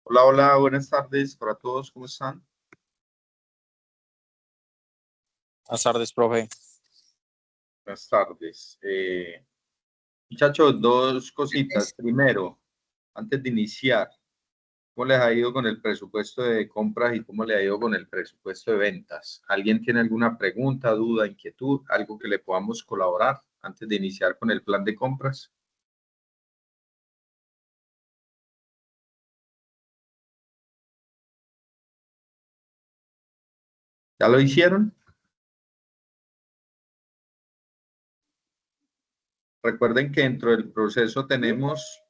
Hola, hola, buenas tardes para todos, ¿cómo están? Buenas tardes, profe. Buenas tardes. Muchachos, dos cositas. Primero, antes de iniciar, ¿cómo les ha ido con el presupuesto de compras y cómo les ha ido con el presupuesto de ventas? ¿Alguien tiene alguna pregunta, duda, inquietud, algo que le podamos colaborar antes de iniciar con el plan de compras? ¿Ya lo hicieron? Recuerden que dentro del proceso tenemos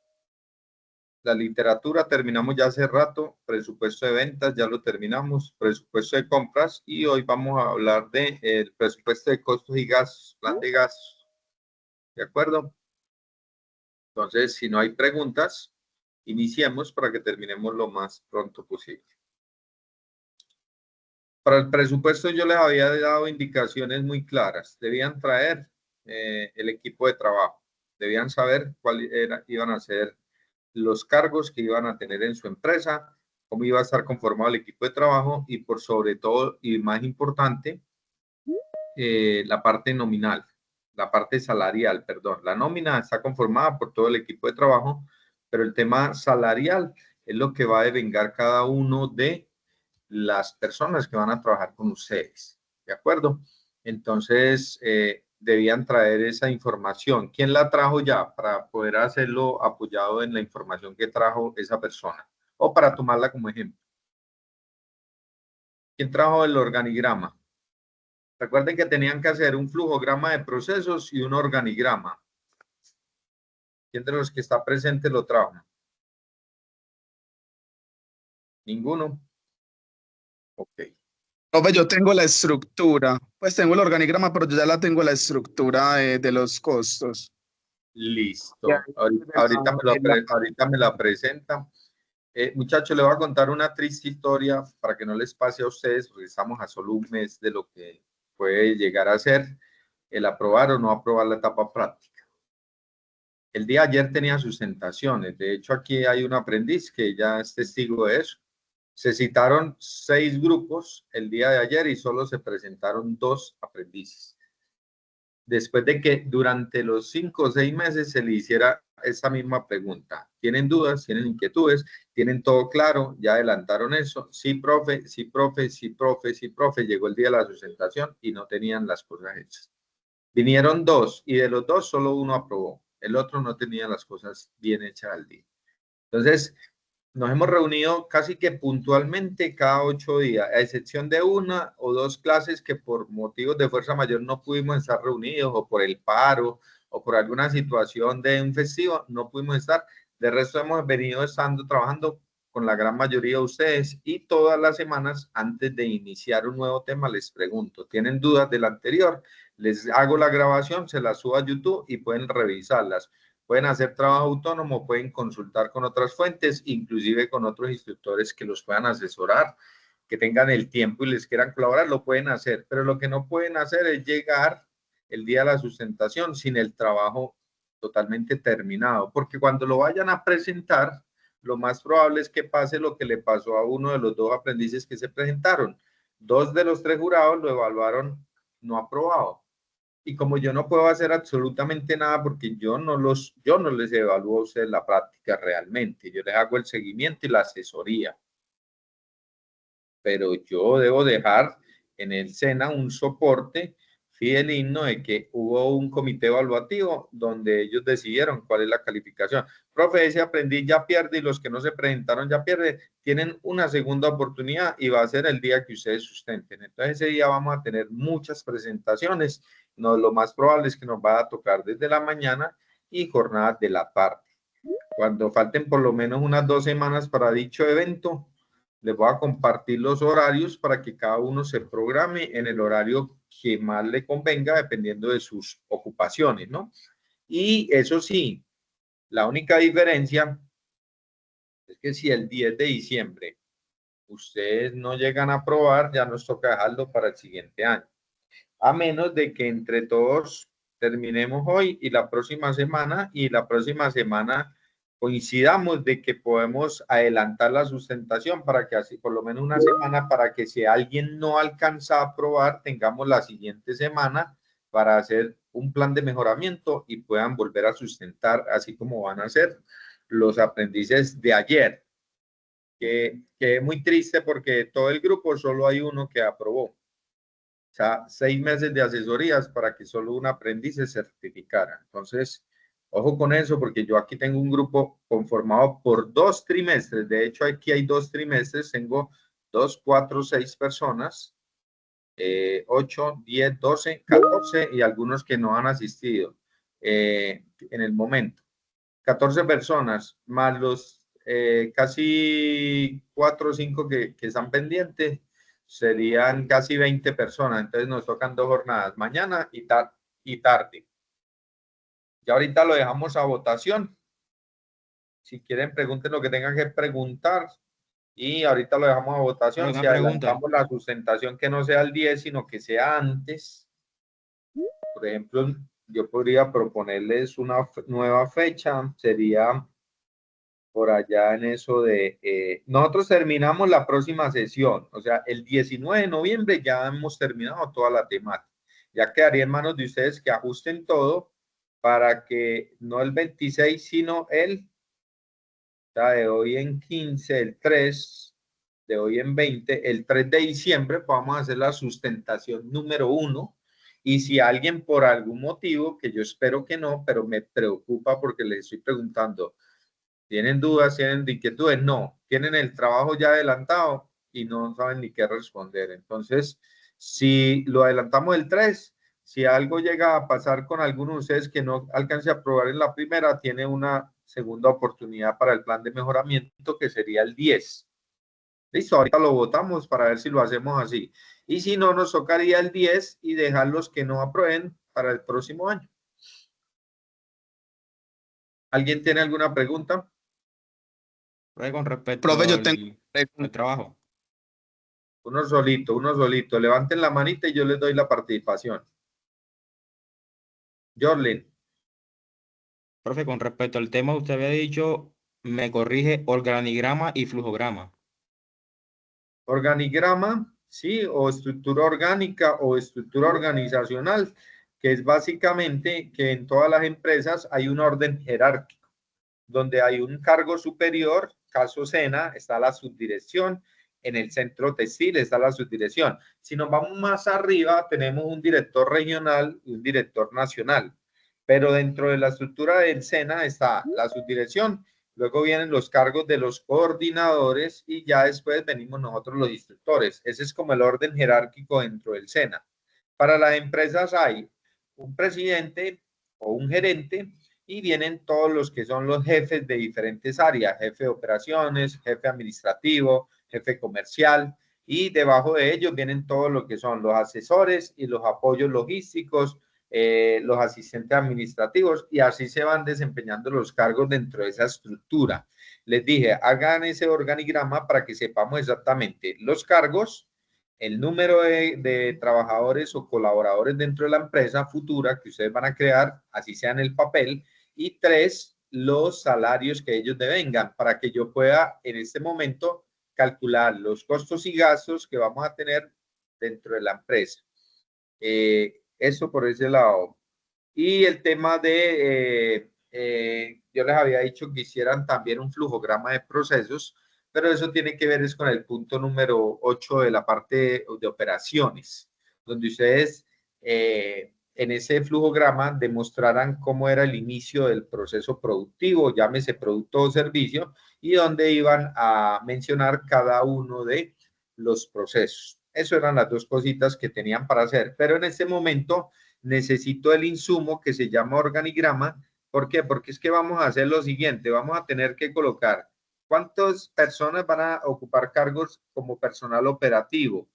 la literatura, terminamos ya hace rato, presupuesto de ventas, ya lo terminamos, presupuesto de compras y hoy vamos a hablar de el presupuesto de costos y gastos, plan de gastos. ¿De acuerdo? Entonces, si no hay preguntas, iniciemos para que terminemos lo más pronto posible. Para el presupuesto yo les había dado indicaciones muy claras. Debían traer el equipo de trabajo. Debían saber cuáles iban a ser los cargos que iban a tener en su empresa, cómo iba a estar conformado el equipo de trabajo y por sobre todo, y más importante, la parte nominal, la parte salarial, perdón. La nómina está conformada por todo el equipo de trabajo, pero el tema salarial es lo que va a devengar cada uno de las personas que van a trabajar con ustedes. ¿De acuerdo? Entonces, debían traer esa información. ¿Quién la trajo ya para poder hacerlo apoyado en la información que trajo esa persona? O para tomarla como ejemplo. ¿Quién trajo el organigrama? Recuerden que tenían que hacer un flujograma de procesos y un organigrama. ¿Quién de los que está presente lo trajo? ¿Ninguno? Ok. Profe, yo tengo la estructura, pues tengo el organigrama, pero yo ya la tengo la estructura de los costos. Listo. Ahorita me la presenta. Muchachos, les voy a contar una triste historia para que no les pase a ustedes, porque estamos a solo un mes de lo que puede llegar a ser el aprobar o no aprobar la etapa práctica. El día de ayer tenía sustentaciones. De hecho, aquí hay un aprendiz que ya es testigo de eso. Se citaron 6 grupos el día de ayer y solo se presentaron 2 aprendices. Después de que durante los 5 o 6 meses se le hiciera esa misma pregunta. ¿Tienen dudas? ¿Tienen inquietudes? ¿Tienen todo claro? ¿Ya adelantaron eso? Sí, profe, sí, profe, sí, profe, sí, profe. Llegó el día de la sustentación y no tenían las cosas hechas. Vinieron 2 y de los 2 solo uno aprobó. El otro no tenía las cosas bien hechas al día. Entonces, nos hemos reunido casi que puntualmente cada 8 días, a excepción de 1 o 2 clases que por motivos de fuerza mayor no pudimos estar reunidos o por el paro o por alguna situación de un festivo, no pudimos estar. De resto hemos venido estando trabajando con la gran mayoría de ustedes y todas las semanas antes de iniciar un nuevo tema les pregunto, ¿tienen dudas del anterior? Les hago la grabación, se la subo a YouTube y pueden revisarlas. Pueden hacer trabajo autónomo, pueden consultar con otras fuentes, inclusive con otros instructores que los puedan asesorar, que tengan el tiempo y les quieran colaborar, lo pueden hacer. Pero lo que no pueden hacer es llegar el día de la sustentación sin el trabajo totalmente terminado, porque cuando lo vayan a presentar, lo más probable es que pase lo que le pasó a uno de los 2 aprendices que se presentaron. 2 de los 3 jurados lo evaluaron no aprobado. Y como yo no puedo hacer absolutamente nada porque yo no les evalúo a ustedes la práctica realmente, yo les hago el seguimiento y la asesoría. Pero yo debo dejar en el SENA un soporte fidedigno de que hubo un comité evaluativo donde ellos decidieron cuál es la calificación. Profe, ese aprendiz ya pierde y los que no se presentaron ya pierden, tienen una segunda oportunidad y va a ser el día que ustedes sustenten. Entonces ese día vamos a tener muchas presentaciones. No, lo más probable es que nos va a tocar desde la mañana y jornadas de la tarde. Cuando falten por lo menos unas 2 semanas para dicho evento, les voy a compartir los horarios para que cada uno se programe en el horario que más le convenga dependiendo de sus ocupaciones, ¿no? Y eso sí, la única diferencia es que si el 10 de diciembre ustedes no llegan a aprobar, ya nos toca dejarlo para el siguiente año. A menos de que entre todos terminemos hoy y la próxima semana coincidamos de que podemos adelantar la sustentación para que así por lo menos una semana, para que si alguien no alcanza a aprobar, tengamos la siguiente semana para hacer un plan de mejoramiento y puedan volver a sustentar, así como van a hacer los aprendices de ayer, que es muy triste porque todo el grupo solo hay uno que aprobó. O sea, 6 meses de asesorías para que solo un aprendiz se certificara. Entonces, ojo con eso, porque yo aquí tengo un grupo conformado por 2 trimestres. De hecho, aquí hay 2 trimestres. Tengo 2, 4, 6 personas, 8, 10, 12, 14 y algunos que no han asistido en el momento. 14 personas, más los casi 4 o 5 que están pendientes, serían casi 20 personas. Entonces nos tocan 2 jornadas, mañana y tarde. Ya ahorita lo dejamos a votación. Si quieren, pregunten lo que tengan que preguntar. Y ahorita lo dejamos a votación. Si adelantamos la sustentación, que no sea el 10, sino que sea antes. Por ejemplo, yo podría proponerles una nueva fecha. Sería por allá en eso de... nosotros terminamos la próxima sesión. O sea, el 19 de noviembre ya hemos terminado toda la temática. Ya quedaría en manos de ustedes que ajusten todo para que no el 26, sino el, o sea, de hoy en 15, el 3, de hoy en 20, el 3 de diciembre podamos hacer la sustentación número 1. Y si alguien por algún motivo, que yo espero que no, pero me preocupa porque les estoy preguntando, ¿tienen dudas, tienen inquietudes? No, tienen el trabajo ya adelantado y no saben ni qué responder. Entonces, si lo adelantamos el 3, si algo llega a pasar con alguno de ustedes que no alcance a aprobar en la primera, tiene una segunda oportunidad para el plan de mejoramiento, que sería el 10. Listo, ahorita lo votamos para ver si lo hacemos así. Y si no, nos tocaría el 10 y dejar los que no aprueben para el próximo año. ¿Alguien tiene alguna pregunta? Con respecto Profe, yo tengo al trabajo. Uno solito. Levanten la manita y yo les doy la participación. Jorlin. Profe, con respecto al tema, usted había dicho, me corrige, organigrama y flujograma. Organigrama, sí, o estructura orgánica o estructura organizacional, que es básicamente que en todas las empresas hay un orden jerárquico, donde hay un cargo superior, caso SENA, está la subdirección, en el centro textil está la subdirección. Si nos vamos más arriba, tenemos un director regional y un director nacional, pero dentro de la estructura del SENA está la subdirección, luego vienen los cargos de los coordinadores y ya después venimos nosotros los instructores. Ese es como el orden jerárquico dentro del SENA. Para las empresas hay un presidente o un gerente, y vienen todos los que son los jefes de diferentes áreas, jefe de operaciones, jefe administrativo, jefe comercial, y debajo de ellos vienen todos lo que son los asesores y los apoyos logísticos, los asistentes administrativos, y así se van desempeñando los cargos dentro de esa estructura. Les dije, hagan ese organigrama para que sepamos exactamente los cargos, el número de trabajadores o colaboradores dentro de la empresa futura que ustedes van a crear, así sea en el papel, y 3, los salarios que ellos devengan, para que yo pueda en este momento calcular los costos y gastos que vamos a tener dentro de la empresa. Eso por ese lado. Y el tema de, yo les había dicho que hicieran también un flujograma de procesos, pero eso tiene que ver es con el punto número 8 de la parte de operaciones, donde ustedes en ese flujograma demostrarán cómo era el inicio del proceso productivo, llámese producto o servicio, y donde iban a mencionar cada uno de los procesos. Eso eran las 2 cositas que tenían para hacer, pero en este momento necesito el insumo que se llama organigrama. ¿Por qué? Porque es que vamos a hacer lo siguiente, vamos a tener que colocar cuántas personas van a ocupar cargos como personal operativo,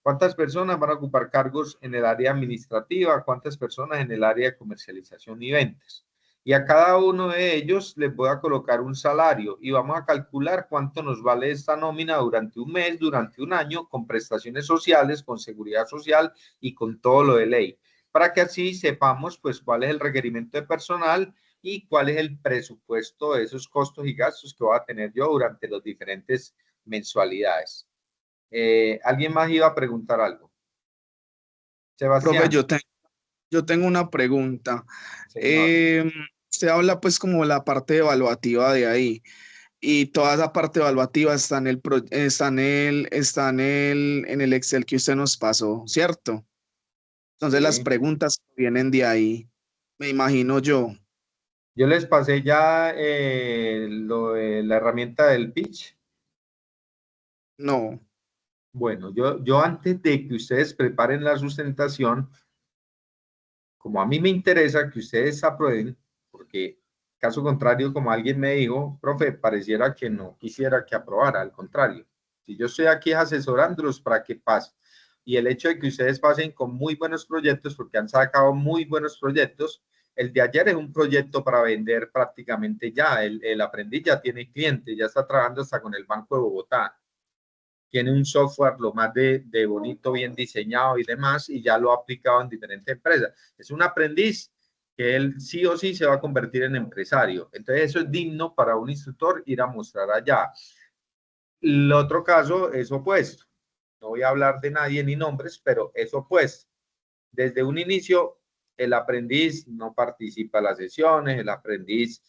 cuántas personas van a ocupar cargos en el área administrativa, cuántas personas en el área de comercialización y ventas. Y a cada uno de ellos les voy a colocar un salario y vamos a calcular cuánto nos vale esta nómina durante un mes, durante un año, con prestaciones sociales, con seguridad social y con todo lo de ley, para que así sepamos pues cuál es el requerimiento de personal y cuál es el presupuesto de esos costos y gastos que voy a tener yo durante las diferentes mensualidades. ¿Alguien más iba a preguntar algo? Profe, Sebastián. yo tengo una pregunta. Señor. Se habla pues como la parte evaluativa de ahí y toda esa parte evaluativa está en el Excel que usted nos pasó, ¿cierto? Entonces las Sí. preguntas vienen de ahí, me imagino yo. Yo les pasé ya lo de la herramienta del pitch. No. Bueno, yo antes de que ustedes preparen la sustentación, como a mí me interesa que ustedes aprueben, porque caso contrario, como alguien me dijo, profe, pareciera que no quisiera que aprobara, al contrario. Si yo estoy aquí asesorándolos para que pase. Y el hecho de que ustedes pasen con muy buenos proyectos, porque han sacado muy buenos proyectos, el de ayer es un proyecto para vender prácticamente ya. El aprendiz ya tiene clientes, ya está trabajando hasta con el Banco de Bogotá. Tiene un software lo más de bonito, bien diseñado y demás, y ya lo ha aplicado en diferentes empresas. Es un aprendiz que él sí o sí se va a convertir en empresario. Entonces eso es digno para un instructor ir a mostrar allá. El otro caso es opuesto. No voy a hablar de nadie ni nombres, pero es opuesto. Desde un inicio, el aprendiz no participa en las sesiones, el aprendiz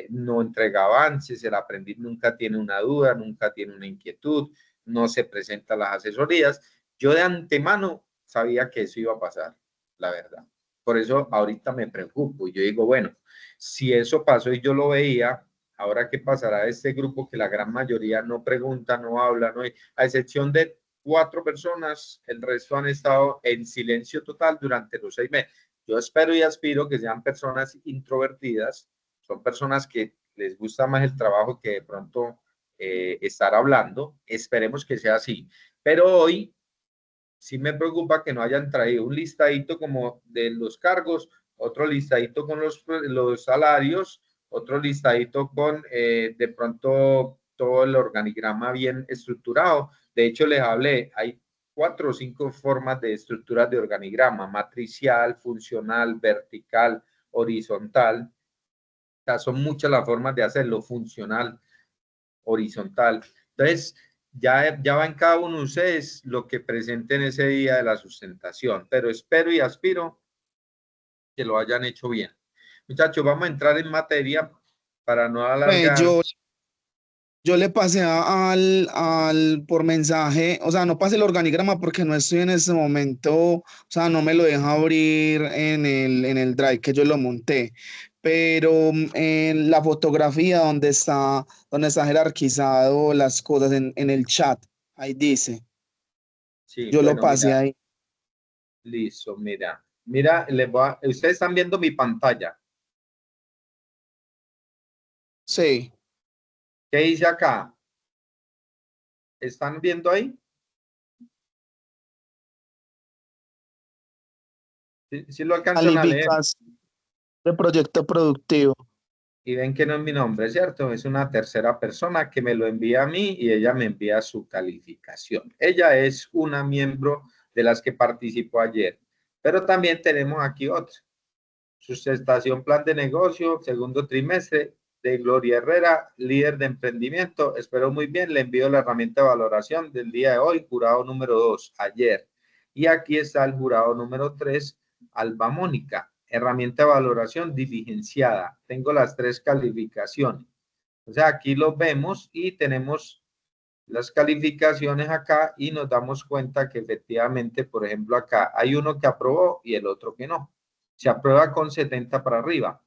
no entrega avances, el aprendiz nunca tiene una duda, nunca tiene una inquietud, no se presenta a las asesorías. Yo de antemano sabía que eso iba a pasar, la verdad. Por eso ahorita me preocupo y yo digo, bueno, si eso pasó y yo lo veía, ahora qué pasará de este grupo que la gran mayoría no pregunta, no habla, no hay, a excepción de 4 personas, el resto han estado en silencio total durante los 6 meses. Yo espero y aspiro que sean personas introvertidas, son personas que les gusta más el trabajo que de pronto estar hablando. Esperemos que sea así. Pero hoy sí me preocupa que no hayan traído un listadito como de los cargos, otro listadito con los salarios, otro listadito con de pronto todo el organigrama bien estructurado. De hecho, les hablé, hay 4 o 5 formas de estructuras de organigrama: matricial, funcional, vertical, horizontal. O sea, son muchas las formas de hacerlo: funcional, horizontal. Entonces, ya va en cada uno de ustedes lo que presenten ese día de la sustentación, pero espero y aspiro que lo hayan hecho bien. Muchachos, vamos a entrar en materia para no alargar. Yo le pasé por mensaje, o sea, no pasé el organigrama porque no estoy en ese momento, o sea, no me lo deja abrir en el Drive que yo lo monté, pero en la fotografía donde está jerarquizado las cosas en el chat, ahí dice, Sí, yo lo bueno, pasé mira, ahí. listo, mira, ustedes están viendo mi pantalla. Sí, ¿Qué dice acá? ¿Están viendo ahí? ¿Sí lo alcanzan a leer? calificación de proyecto productivo. Y ven que no es mi nombre, ¿cierto? Es una tercera persona que me lo envía a mí y ella me envía su calificación. Ella es una miembro de las que participó ayer, pero también tenemos aquí otra. Sustentación, plan de negocio, segundo trimestre, de Gloria Herrera, líder de emprendimiento. Espero muy bien, le envío la herramienta de valoración del día de hoy, jurado número 2, ayer. Y aquí está el jurado número 3, Alba Mónica, herramienta de valoración diligenciada. Tengo las 3 calificaciones. O sea, aquí lo vemos y tenemos las calificaciones acá y nos damos cuenta que efectivamente, por ejemplo, acá hay uno que aprobó y el otro que no. Se aprueba con 70 para arriba.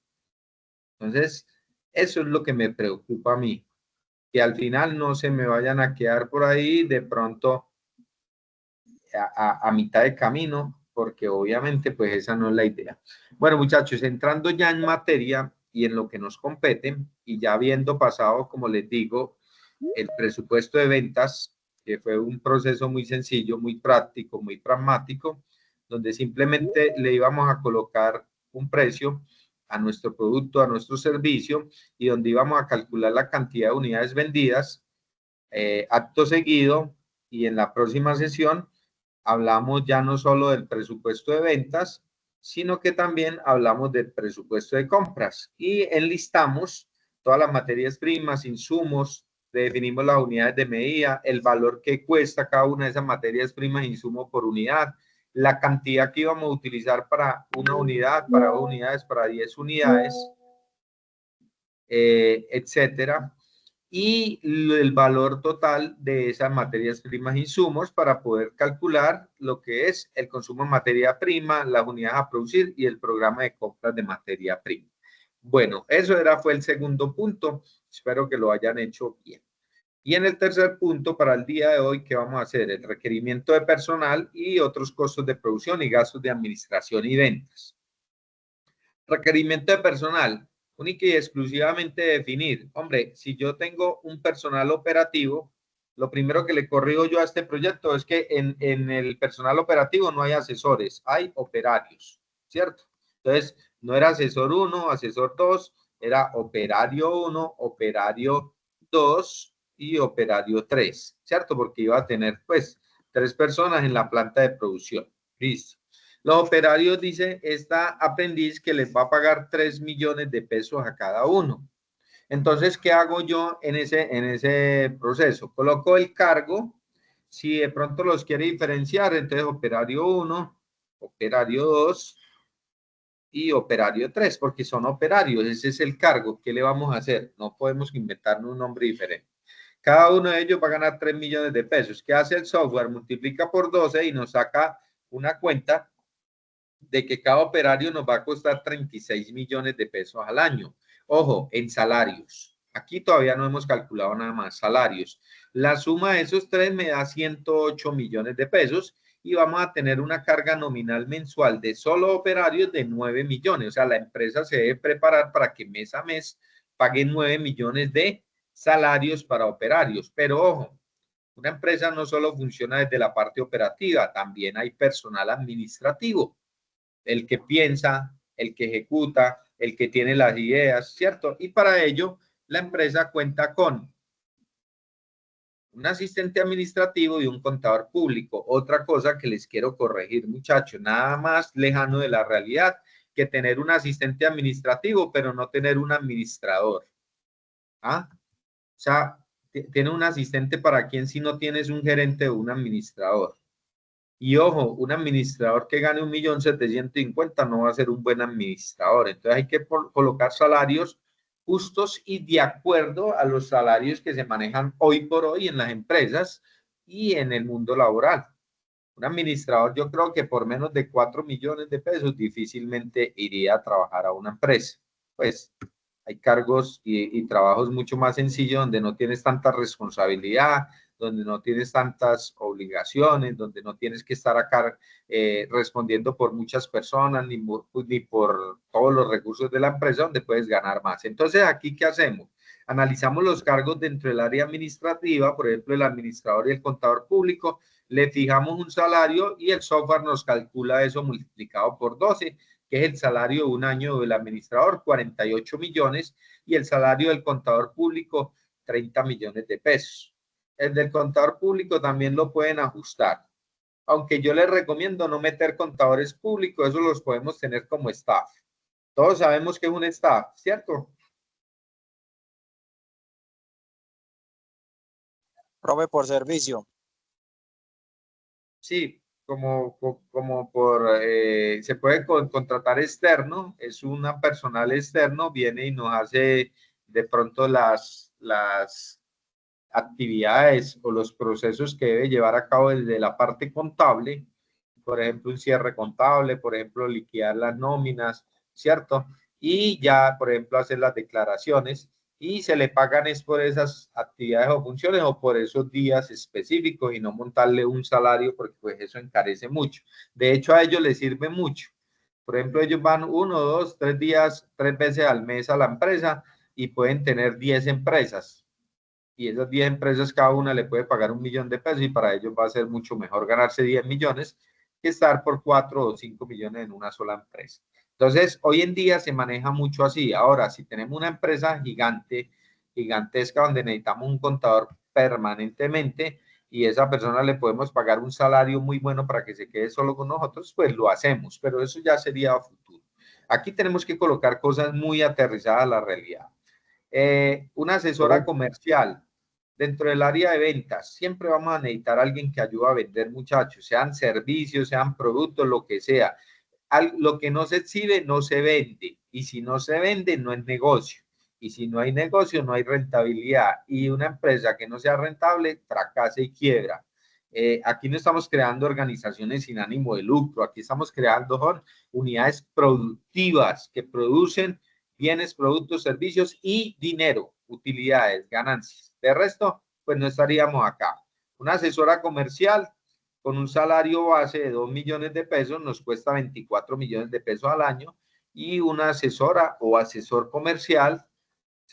Entonces, eso es lo que me preocupa a mí, que al final no se me vayan a quedar por ahí de pronto a mitad de camino, porque obviamente pues esa no es la idea. Bueno, muchachos, entrando ya en materia y en lo que nos compete, y ya habiendo pasado, como les digo, el presupuesto de ventas, que fue un proceso muy sencillo, muy práctico, muy pragmático, donde simplemente le íbamos a colocar un precio a nuestro producto, a nuestro servicio, y donde íbamos a calcular la cantidad de unidades vendidas, acto seguido, y en la próxima sesión hablamos ya no solo del presupuesto de ventas, sino que también hablamos del presupuesto de compras y enlistamos todas las materias primas, insumos, definimos las unidades de medida, el valor que cuesta cada una de esas materias primas, insumos por unidad, la cantidad que íbamos a utilizar para una unidad, para 2 unidades, para 10 unidades, etcétera, y el valor total de esas materias primas e insumos para poder calcular lo que es el consumo de materia prima, las unidades a producir y el programa de compras de materia prima. Bueno, eso fue el segundo punto. Espero que lo hayan hecho bien. Y en el tercer punto, para el día de hoy, ¿qué vamos a hacer? El requerimiento de personal y otros costos de producción y gastos de administración y ventas. Requerimiento de personal, única y exclusivamente definir. Hombre, si yo tengo un personal operativo, lo primero que le corrijo yo a este proyecto es que en el personal operativo no hay asesores, hay operarios, ¿cierto? Entonces, no era asesor 1, asesor 2, era operario 1, operario 2 y operario 3, ¿cierto? Porque iba a tener, pues, 3 personas en la planta de producción. Listo. Los operarios, dice esta aprendiz, que les va a pagar 3 millones de pesos a cada uno. Entonces, ¿qué hago yo en ese proceso? Coloco el cargo, si de pronto los quiere diferenciar, entonces operario 1, operario 2 y operario 3, porque son operarios, ese es el cargo. ¿Qué le vamos a hacer? No podemos inventarnos un nombre diferente. Cada uno de ellos va a ganar 3 millones de pesos. ¿Qué hace el software? Multiplica por 12 y nos saca una cuenta de que cada operario nos va a costar 36 millones de pesos al año. Ojo, en salarios. Aquí todavía no hemos calculado nada más, salarios. La suma de esos tres me da 108 millones de pesos y vamos a tener una carga nominal mensual de solo operarios de 9 millones. O sea, la empresa se debe preparar para que mes a mes pague 9 millones de salarios para operarios. Pero ojo, una empresa no solo funciona desde la parte operativa, también hay personal administrativo, el que piensa, el que ejecuta, el que tiene las ideas, ¿cierto? Y para ello, la empresa cuenta con un asistente administrativo y un contador público. Otra cosa que les quiero corregir, muchachos, nada más lejano de la realidad que tener un asistente administrativo, pero no tener un administrador. ¿Ah? O sea, tiene un asistente para quien si no tienes un gerente o un administrador. Y ojo, un administrador que gane 1.750.000 no va a ser un buen administrador. Entonces hay que colocar salarios justos y de acuerdo a los salarios que se manejan hoy por hoy en las empresas y en el mundo laboral. Un administrador, yo creo que por menos de 4 millones de pesos difícilmente iría a trabajar a una empresa. Pues hay cargos y trabajos mucho más sencillos donde no tienes tanta responsabilidad, donde no tienes tantas obligaciones, donde no tienes que estar acá respondiendo por muchas personas ni por todos los recursos de la empresa, donde puedes ganar más. Entonces, ¿aquí qué hacemos? Analizamos los cargos dentro del área administrativa, por ejemplo, el administrador y el contador público, le fijamos un salario y el software nos calcula eso multiplicado por 12, que es el salario de un año del administrador, 48 millones, y el salario del contador público, 30 millones de pesos. El del contador público también lo pueden ajustar, aunque yo les recomiendo no meter contadores públicos, eso los podemos tener como staff. Todos sabemos que es un staff, ¿cierto? Profe, por servicio. Sí, como por, se puede contratar externo, es un personal externo, viene y nos hace de pronto las actividades o los procesos que debe llevar a cabo desde la parte contable, por ejemplo, un cierre contable, por ejemplo, liquidar las nóminas, ¿cierto? Y ya, por ejemplo, hacer las declaraciones y se le pagan es por esas actividades o funciones o por esos días específicos y no montarle un salario porque pues eso encarece mucho. De hecho, a ellos les sirve mucho. Por ejemplo, ellos van 1, 2, 3 días, 3 veces al mes a la empresa y pueden tener 10 empresas. Y esas 10 empresas, cada una le puede pagar 1 millón de pesos y para ellos va a ser mucho mejor ganarse 10 millones que estar por 4 o 5 millones en una sola empresa. Entonces, hoy en día se maneja mucho así. Ahora, si tenemos una empresa gigantesca, donde necesitamos un contador permanentemente, y esa persona le podemos pagar un salario muy bueno para que se quede solo con nosotros, pues lo hacemos, pero eso ya sería a futuro. Aquí tenemos que colocar cosas muy aterrizadas a la realidad. Una asesora comercial dentro del área de ventas, siempre vamos a necesitar a alguien que ayude a vender, muchachos, sean servicios, sean productos, lo que sea. Lo que no se exhibe no se vende, y si no se vende no es negocio, y si no hay negocio no hay rentabilidad, y una empresa que no sea rentable fracasa y quiebra. Aquí no estamos creando organizaciones sin ánimo de lucro, aquí estamos creando unidades productivas que producen bienes, productos, servicios y dinero, utilidades, ganancias. De resto, pues no estaríamos acá. Una asesora comercial con un salario base de 2 millones de pesos nos cuesta 24 millones de pesos al año, y una asesora o asesor comercial,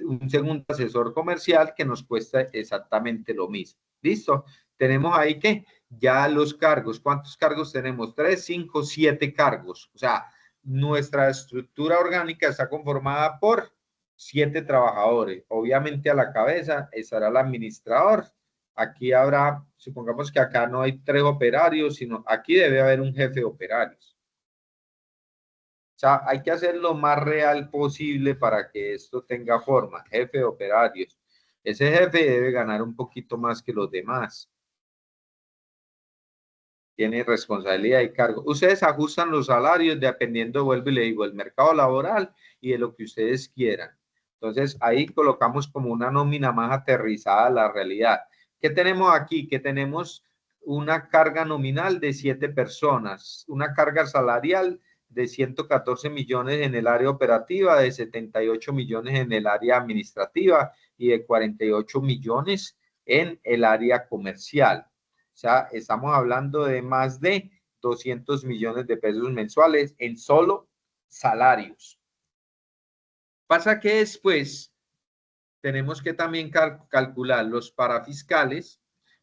un segundo asesor comercial que nos cuesta exactamente lo mismo. ¿Listo? Tenemos ahí que ya los cargos, ¿cuántos cargos tenemos? 3, 5, 7 cargos. O sea, nuestra estructura orgánica está conformada por 7 trabajadores. Obviamente a la cabeza estará el administrador. Aquí habrá, supongamos que acá no hay 3 operarios, sino aquí debe haber un jefe de operarios. O sea, hay que hacer lo más real posible para que esto tenga forma. Jefe de operarios. Ese jefe debe ganar un poquito más que los demás. Tiene responsabilidad y cargo. Ustedes ajustan los salarios dependiendo, vuelvo y le digo, el mercado laboral y de lo que ustedes quieran. Entonces, ahí colocamos como una nómina más aterrizada a la realidad. ¿Qué tenemos aquí? Que tenemos una carga nominal de 7 personas, una carga salarial de 114 millones en el área operativa, de 78 millones en el área administrativa y de 48 millones en el área comercial. O sea, estamos hablando de más de 200 millones de pesos mensuales en solo salarios. Pasa que después tenemos que también calcular los parafiscales,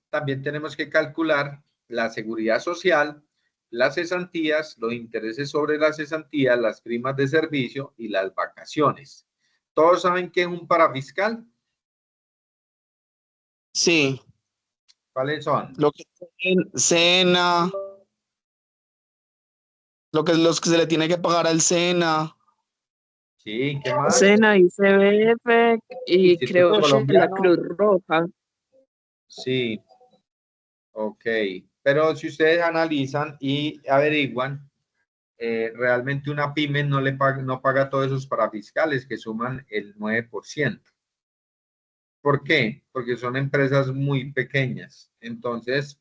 también tenemos que calcular la seguridad social, las cesantías, los intereses sobre las cesantías, las primas de servicio y las vacaciones. ¿Todos saben qué es un parafiscal? Sí. ¿Cuáles son? Lo que SENA, los que se le tiene que pagar al SENA. Sí, ¿qué más? SENA, ICBF y Instituto creo que la Colombiano. Cruz Roja. Sí, ok. Pero si ustedes analizan y averiguan, realmente una pyme no paga todos esos parafiscales que suman el 9%. ¿Por qué? Porque son empresas muy pequeñas. Entonces,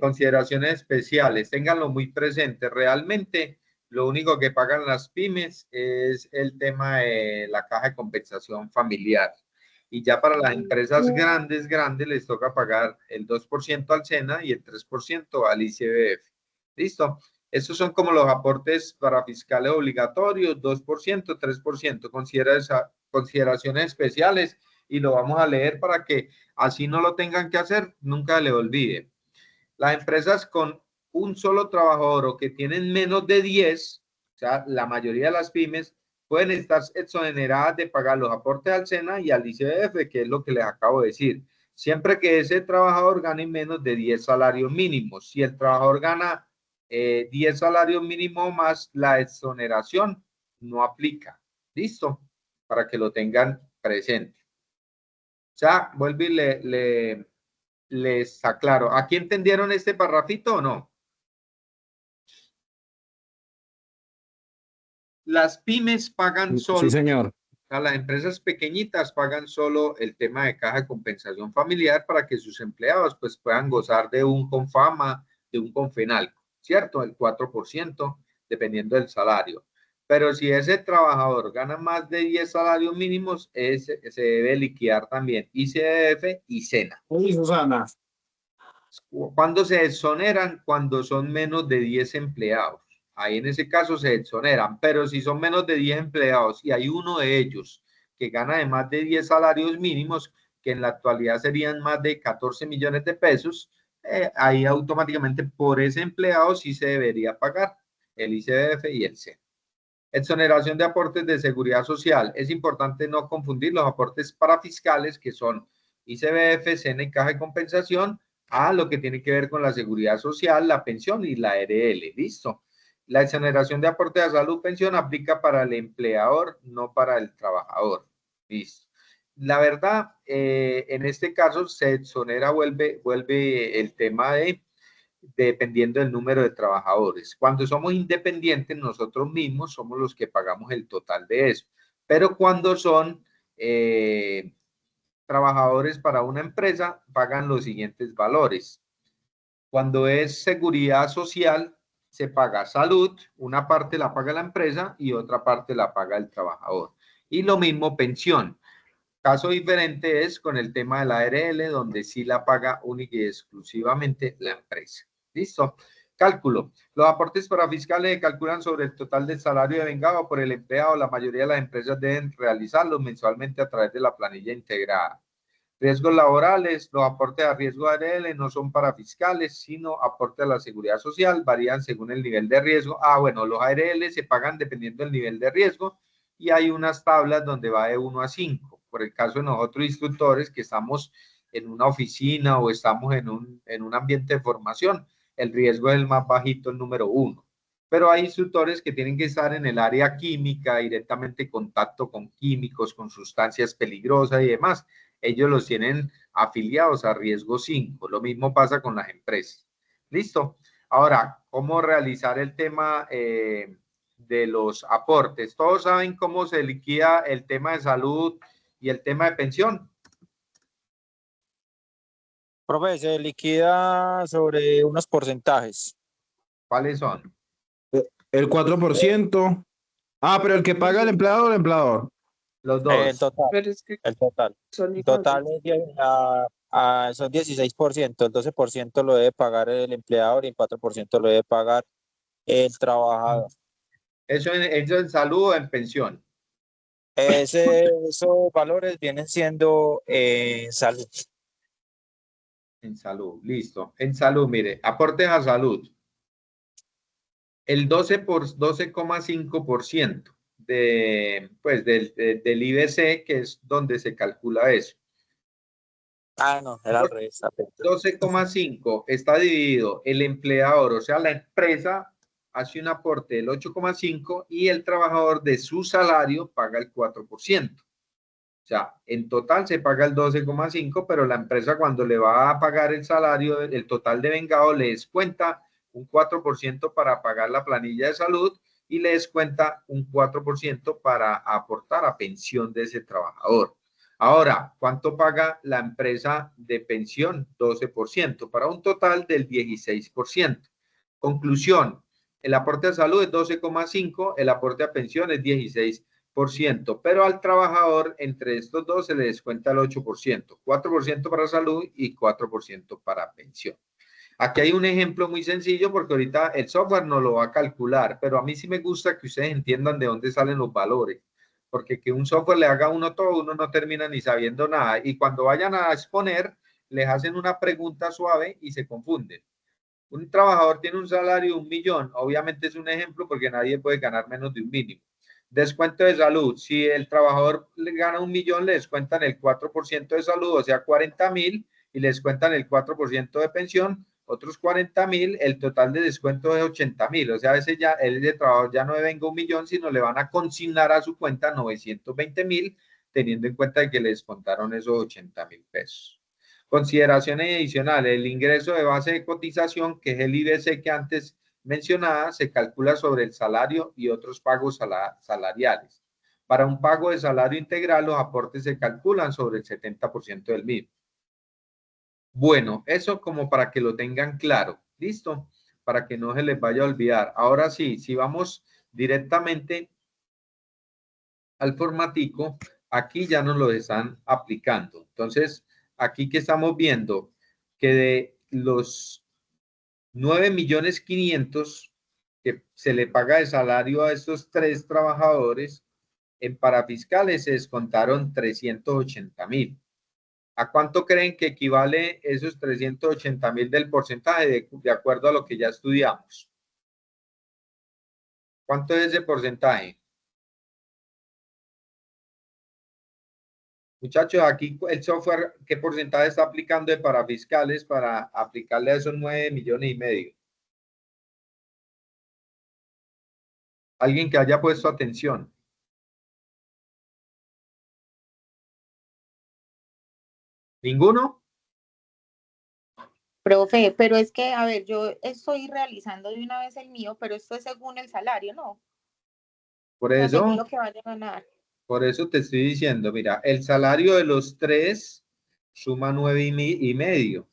consideraciones especiales, ténganlo muy presente. Realmente, lo único que pagan las pymes es el tema de la caja de compensación familiar. Y ya para las empresas grandes les toca pagar el 2% al SENA y el 3% al ICBF. ¿Listo? Estos son como los aportes para fiscales obligatorios, 2%, 3%. Consideraciones especiales, y lo vamos a leer para que así no lo tengan que hacer, nunca le olvide. Las empresas con un solo trabajador o que tienen menos de 10, o sea, la mayoría de las pymes, pueden estar exoneradas de pagar los aportes al SENA y al ICBF, que es lo que les acabo de decir. Siempre que ese trabajador gane menos de 10 salarios mínimos. Si el trabajador gana 10 salarios mínimos más, la exoneración no aplica. ¿Listo? Para que lo tengan presente. O sea, vuelvo y les aclaro. ¿Aquí entendieron este parrafito o no? Las pymes pagan solo. Sí, señor. A las empresas pequeñitas pagan solo el tema de caja de compensación familiar para que sus empleados pues puedan gozar de un Confama, de un Confenalco, ¿cierto? El 4%, dependiendo del salario. Pero si ese trabajador gana más de 10 salarios mínimos, se debe liquidar también ICBF y SENA. Oye, Susana. ¿Cuándo se exoneran? Cuando son menos de 10 empleados. Ahí en ese caso se exoneran, pero si son menos de 10 empleados y hay uno de ellos que gana de más de 10 salarios mínimos, que en la actualidad serían más de 14 millones de pesos, ahí automáticamente por ese empleado sí se debería pagar el ICBF y el SENA. Exoneración de aportes de seguridad social. Es importante no confundir los aportes parafiscales, que son ICBF, SENA y caja de compensación, a lo que tiene que ver con la seguridad social, la pensión y la ARL. Listo. La exoneración de aporte a salud pensión aplica para el empleador, no para el trabajador. Listo. La verdad, en este caso se exonera, vuelve el tema de dependiendo del número de trabajadores. Cuando somos independientes, nosotros mismos somos los que pagamos el total de eso. Pero cuando son trabajadores para una empresa, pagan los siguientes valores. Cuando es seguridad social, se paga salud, una parte la paga la empresa y otra parte la paga el trabajador. Y lo mismo pensión. Caso diferente es con el tema de la ARL, donde sí la paga única y exclusivamente la empresa. ¿Listo? Cálculo. Los aportes para fiscales se calculan sobre el total del salario devengado por el empleado. La mayoría de las empresas deben realizarlos mensualmente a través de la planilla integrada. Riesgos laborales, los aportes a riesgo ARL no son para fiscales, sino aportes a la seguridad social, varían según el nivel de riesgo. Bueno, los ARL se pagan dependiendo del nivel de riesgo y hay unas tablas donde va de 1 a 5. Por el caso de nosotros instructores que estamos en una oficina o estamos en un ambiente de formación, el riesgo es el más bajito, el número 1. Pero hay instructores que tienen que estar en el área química, directamente en contacto con químicos, con sustancias peligrosas y demás. Ellos los tienen afiliados a riesgo 5. Lo mismo pasa con las empresas. ¿Listo? Ahora, ¿cómo realizar el tema de los aportes? ¿Todos saben cómo se liquida el tema de salud y el tema de pensión? Profe, se liquida sobre unos porcentajes. ¿Cuáles son? El 4%. Pero el que paga el empleado o el empleador. Los dos. El total. Pero es que El total. son El total iguales. son 16%. El 12% lo debe pagar el empleador y el 4% lo debe pagar el trabajador. ¿Eso en salud o en pensión? Esos valores vienen siendo salud. En salud, listo. En salud, mire, aportes a salud. El 12,5% pues, del IBC, que es donde se calcula eso. No, era al revés. 12,5 está dividido el empleador, o sea, la empresa hace un aporte del 8,5 y el trabajador de su salario paga el 4%. O sea, en total se paga el 12,5, pero la empresa cuando le va a pagar el salario, el total de vengado, le descuenta un 4% para pagar la planilla de salud y le descuenta un 4% para aportar a pensión de ese trabajador. Ahora, ¿cuánto paga la empresa de pensión? 12%, para un total del 16%. Conclusión, el aporte a salud es 12,5, el aporte a pensión es 16%, pero al trabajador entre estos dos se le descuenta el 8%, 4% para salud y 4% para pensión. Aquí hay un ejemplo muy sencillo porque ahorita el software no lo va a calcular, pero a mí sí me gusta que ustedes entiendan de dónde salen los valores, porque que un software le haga a uno todo, uno no termina ni sabiendo nada y cuando vayan a exponer les hacen una pregunta suave y se confunden. Un trabajador tiene un salario de 1.000.000, obviamente es un ejemplo porque nadie puede ganar menos de un mínimo. Descuento de salud, si el trabajador le gana 1.000.000, le descuentan el 4% de salud, o sea, 40.000, y le descuentan el 4% de pensión, otros 40.000, el total de descuento es 80.000, o sea, el de trabajador ya no le venga 1.000.000, sino le van a consignar a su cuenta 920.000, teniendo en cuenta que le descontaron esos 80.000 pesos. Consideraciones adicionales, el ingreso de base de cotización, que es el IBC que antes mencionaba, se calcula sobre el salario y otros pagos salariales. Para un pago de salario integral, los aportes se calculan sobre el 70% del mismo. Bueno, eso como para que lo tengan claro, ¿listo? Para que no se les vaya a olvidar. Ahora sí, si vamos directamente al formatico, aquí ya nos lo están aplicando. Entonces, aquí que estamos viendo que de los 9.500.000 que se le paga de salario a estos 3 trabajadores, en parafiscales se descontaron 380.000. ¿A cuánto creen que equivale esos 380.000 del porcentaje de acuerdo a lo que ya estudiamos? ¿Cuánto es ese porcentaje? Muchachos, aquí el software, ¿qué porcentaje está aplicando de parafiscales para aplicarle a esos 9,5 millones? Alguien que haya puesto atención. ¿Ninguno? Profe, pero es que, a ver, yo estoy realizando de una vez el mío, pero esto es según el salario, ¿no? Por O sea, según eso, lo que vaya a ganar. por eso te estoy diciendo, mira, el salario de los tres suma 9,5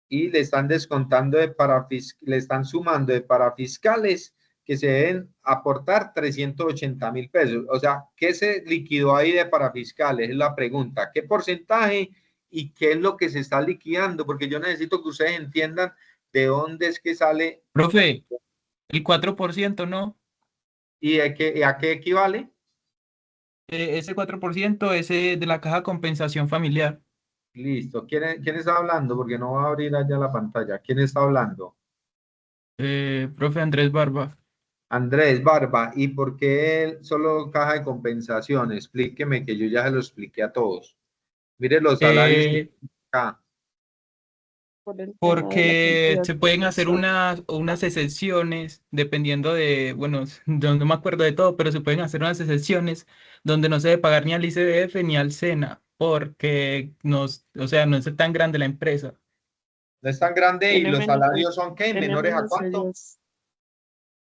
y le están descontando le están sumando de parafiscales que se deben aportar 380,000 pesos. O sea, ¿qué se liquidó ahí de parafiscales? Es la pregunta. ¿Qué porcentaje y qué es lo que se está liquidando? Porque yo necesito que ustedes entiendan de dónde es que sale. Profe, el 4%, ¿no? ¿Y a qué equivale? Ese 4% es de la caja compensación familiar. Listo. ¿Quién está hablando? Porque no va a abrir allá la pantalla. ¿Quién está hablando? Profe Andrés Barba. Andrés Barba. ¿Y por qué solo caja de compensación? Explíqueme, que yo ya se lo expliqué a todos. Mire los salarios que Eh, acá. Por el tema de la Porque se pueden hacer consolidación. unas excepciones dependiendo de, bueno, no me acuerdo de todo, pero se pueden hacer unas excepciones donde no se debe pagar ni al ICBF ni al SENA, porque o sea, no es tan grande la empresa. No es tan grande y Tiene los salarios son ¿qué? tiene ¿Menores a menos de cuánto? 10.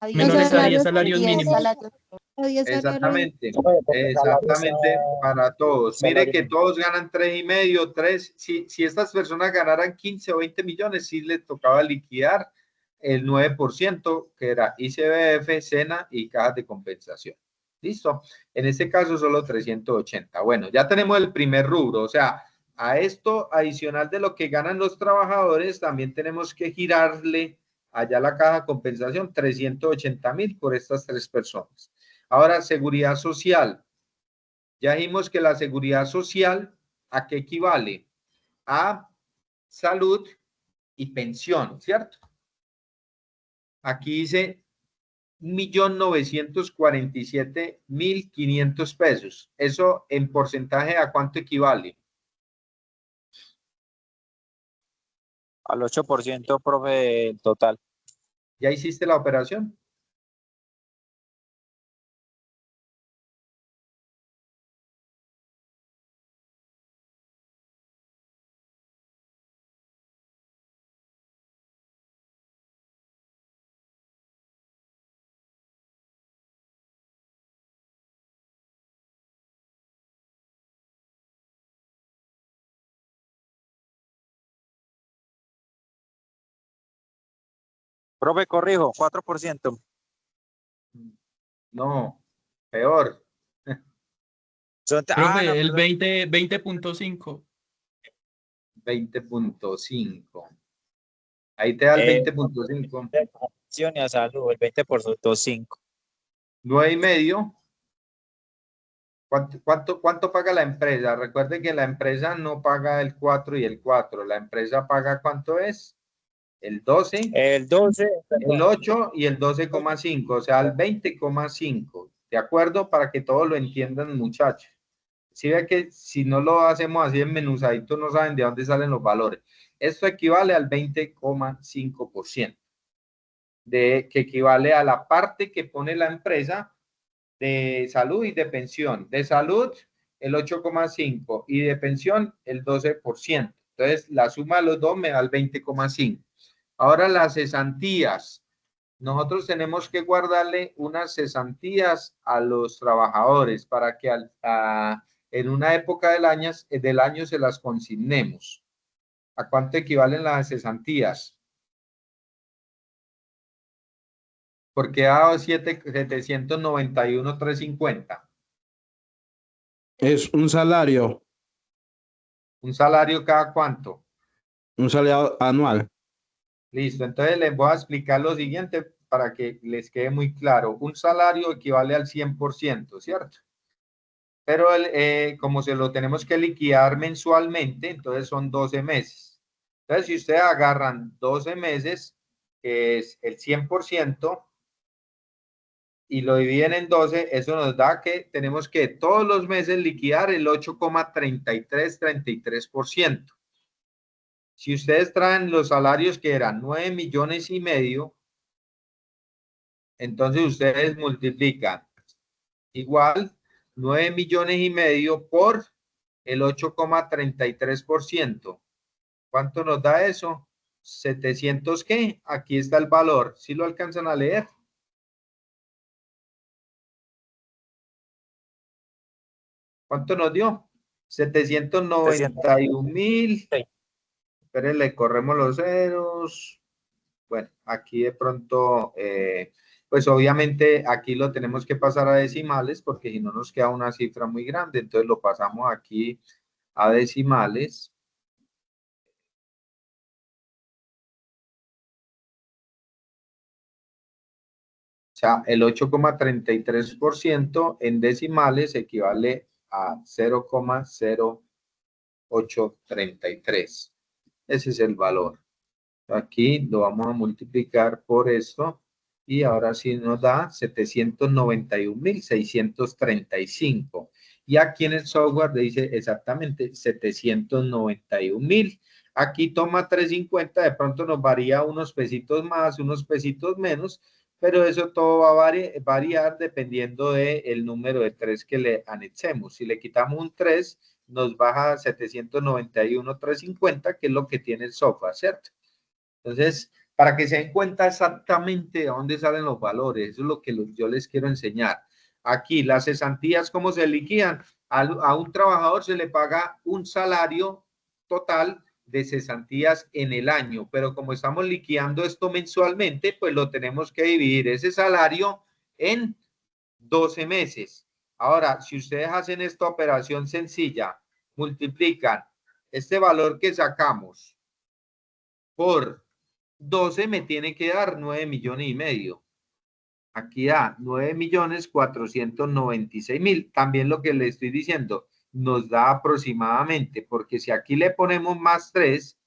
A 10 Menores a 10 salarios, salarios 10 mínimos. salarios. A 10 salarios. Exactamente. Oye, porque el salario Exactamente para todos. Mire que salario- todos ganan 3,5, 3. Si estas personas ganaran 15 o 20 millones, sí les tocaba liquidar el 9%, que era ICBF, SENA y cajas de compensación. Listo. En este caso, solo 380. Bueno, ya tenemos el primer rubro. O sea, a esto, adicional de lo que ganan los trabajadores, también tenemos que girarle allá la caja de compensación 380,000 por estas tres personas. Ahora, seguridad social. Ya dijimos que la seguridad social, ¿a qué equivale? A salud y pensión, ¿cierto? Aquí dice 1,947,500 pesos. ¿Eso en porcentaje a cuánto equivale? al 8%, profe, en total. ¿Ya hiciste la operación? Profe, corrijo, 4%. No, peor. Profe, el Perdón. 20.5. 20,5. Ahí te da el 20,5. Pensión y a salud, el 20%, 5. 9,5. ¿Cuánto paga la empresa? Recuerden que la empresa no paga el 4 y el 4. La empresa paga ¿cuánto es? El 12, El 12, el 8 y el 12,5, o sea, el 20,5. ¿De acuerdo? Para que todos lo entiendan, muchachos. Si ve que si no lo hacemos así en menuzadito, no saben de dónde salen los valores. Esto equivale al 20,5%, que equivale a la parte que pone la empresa de salud y de pensión. De salud, el 8,5 y de pensión, el 12%. Entonces, la suma de los dos me da el 20,5. Ahora, las cesantías. Nosotros tenemos que guardarle unas cesantías a los trabajadores para que en una época del año se las consignemos. ¿A cuánto equivalen las cesantías? Porque ha dado 791,350. Es un salario ¿Un salario cada cuánto? anual. Listo, entonces les voy a explicar lo siguiente para que les quede muy claro. Un salario equivale al 100%, ¿cierto? Pero como se lo tenemos que liquidar mensualmente, entonces son 12 meses. Entonces, si ustedes agarran 12 meses, que es el 100%, y lo dividen en 12, eso nos da que tenemos que todos los meses liquidar el 8,3333%. Si ustedes traen los salarios que eran 9,5 millones, entonces ustedes multiplican igual 9,5 millones por el 8,33%. ¿Cuánto nos da eso? 700, ¿qué? Aquí está el valor. ¿Sí lo alcanzan a leer? ¿Cuánto nos dio? 791,000. Espérenle, corremos los ceros. Bueno, aquí de pronto, pues obviamente aquí lo tenemos que pasar a decimales porque si no nos queda una cifra muy grande. Entonces lo pasamos aquí a decimales. O sea, el 8,33% en decimales equivale a 0,0833. Ese es el valor. Aquí lo vamos a multiplicar por esto y ahora sí nos da 791,635. Y aquí en el software dice exactamente 791,000. Aquí toma 350, de pronto nos varía unos pesitos más, unos pesitos menos, pero eso todo va a variar dependiendo del número de 3 que le anexemos. Si le quitamos un 3, nos baja 791,350, que es lo que tiene el software, ¿cierto? Entonces, para que se den cuenta exactamente de dónde salen los valores, eso es lo que yo les quiero enseñar. Aquí, las cesantías, ¿cómo se liquidan? A un trabajador se le paga un salario total de cesantías en el año, pero como estamos liquidando esto mensualmente, pues lo tenemos que dividir ese salario en 12 meses. Ahora, si ustedes hacen esta operación sencilla, multiplican este valor que sacamos por 12, me tiene que dar 9,5 millones. Aquí da 9,496,000. También lo que le estoy diciendo, nos da aproximadamente, porque si aquí le ponemos más 3,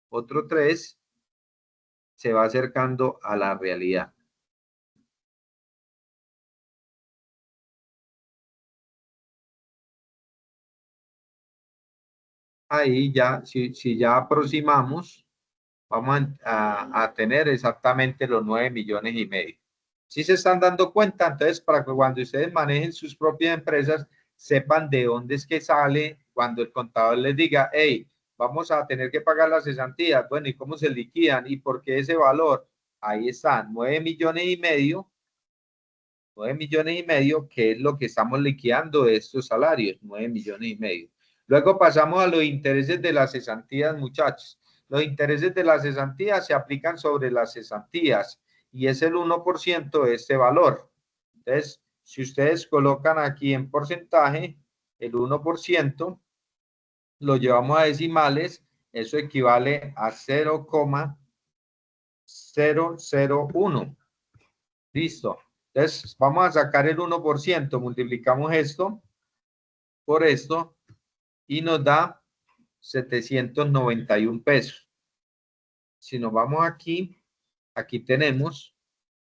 otro 3, se va acercando a la realidad. Ahí ya, si ya aproximamos, vamos a tener exactamente los 9,5 millones. Si se están dando cuenta, entonces para que cuando ustedes manejen sus propias empresas, sepan de dónde es que sale cuando el contador les diga, hey, vamos a tener que pagar las cesantías. Bueno, ¿y cómo se liquidan? ¿Y por qué ese valor? Ahí está, 9,5 millones. 9,5 millones, que es lo que estamos liquidando de estos salarios, 9,5 millones. Luego pasamos a los intereses de las cesantías, muchachos. Los intereses de las cesantías se aplican sobre las cesantías y es el 1% de este valor. Entonces, si ustedes colocan aquí en porcentaje, el 1%, lo llevamos a decimales, eso equivale a 0,001. Listo. Entonces, vamos a sacar el 1%, multiplicamos esto por esto y nos da 791 pesos. Si nos vamos aquí, aquí tenemos,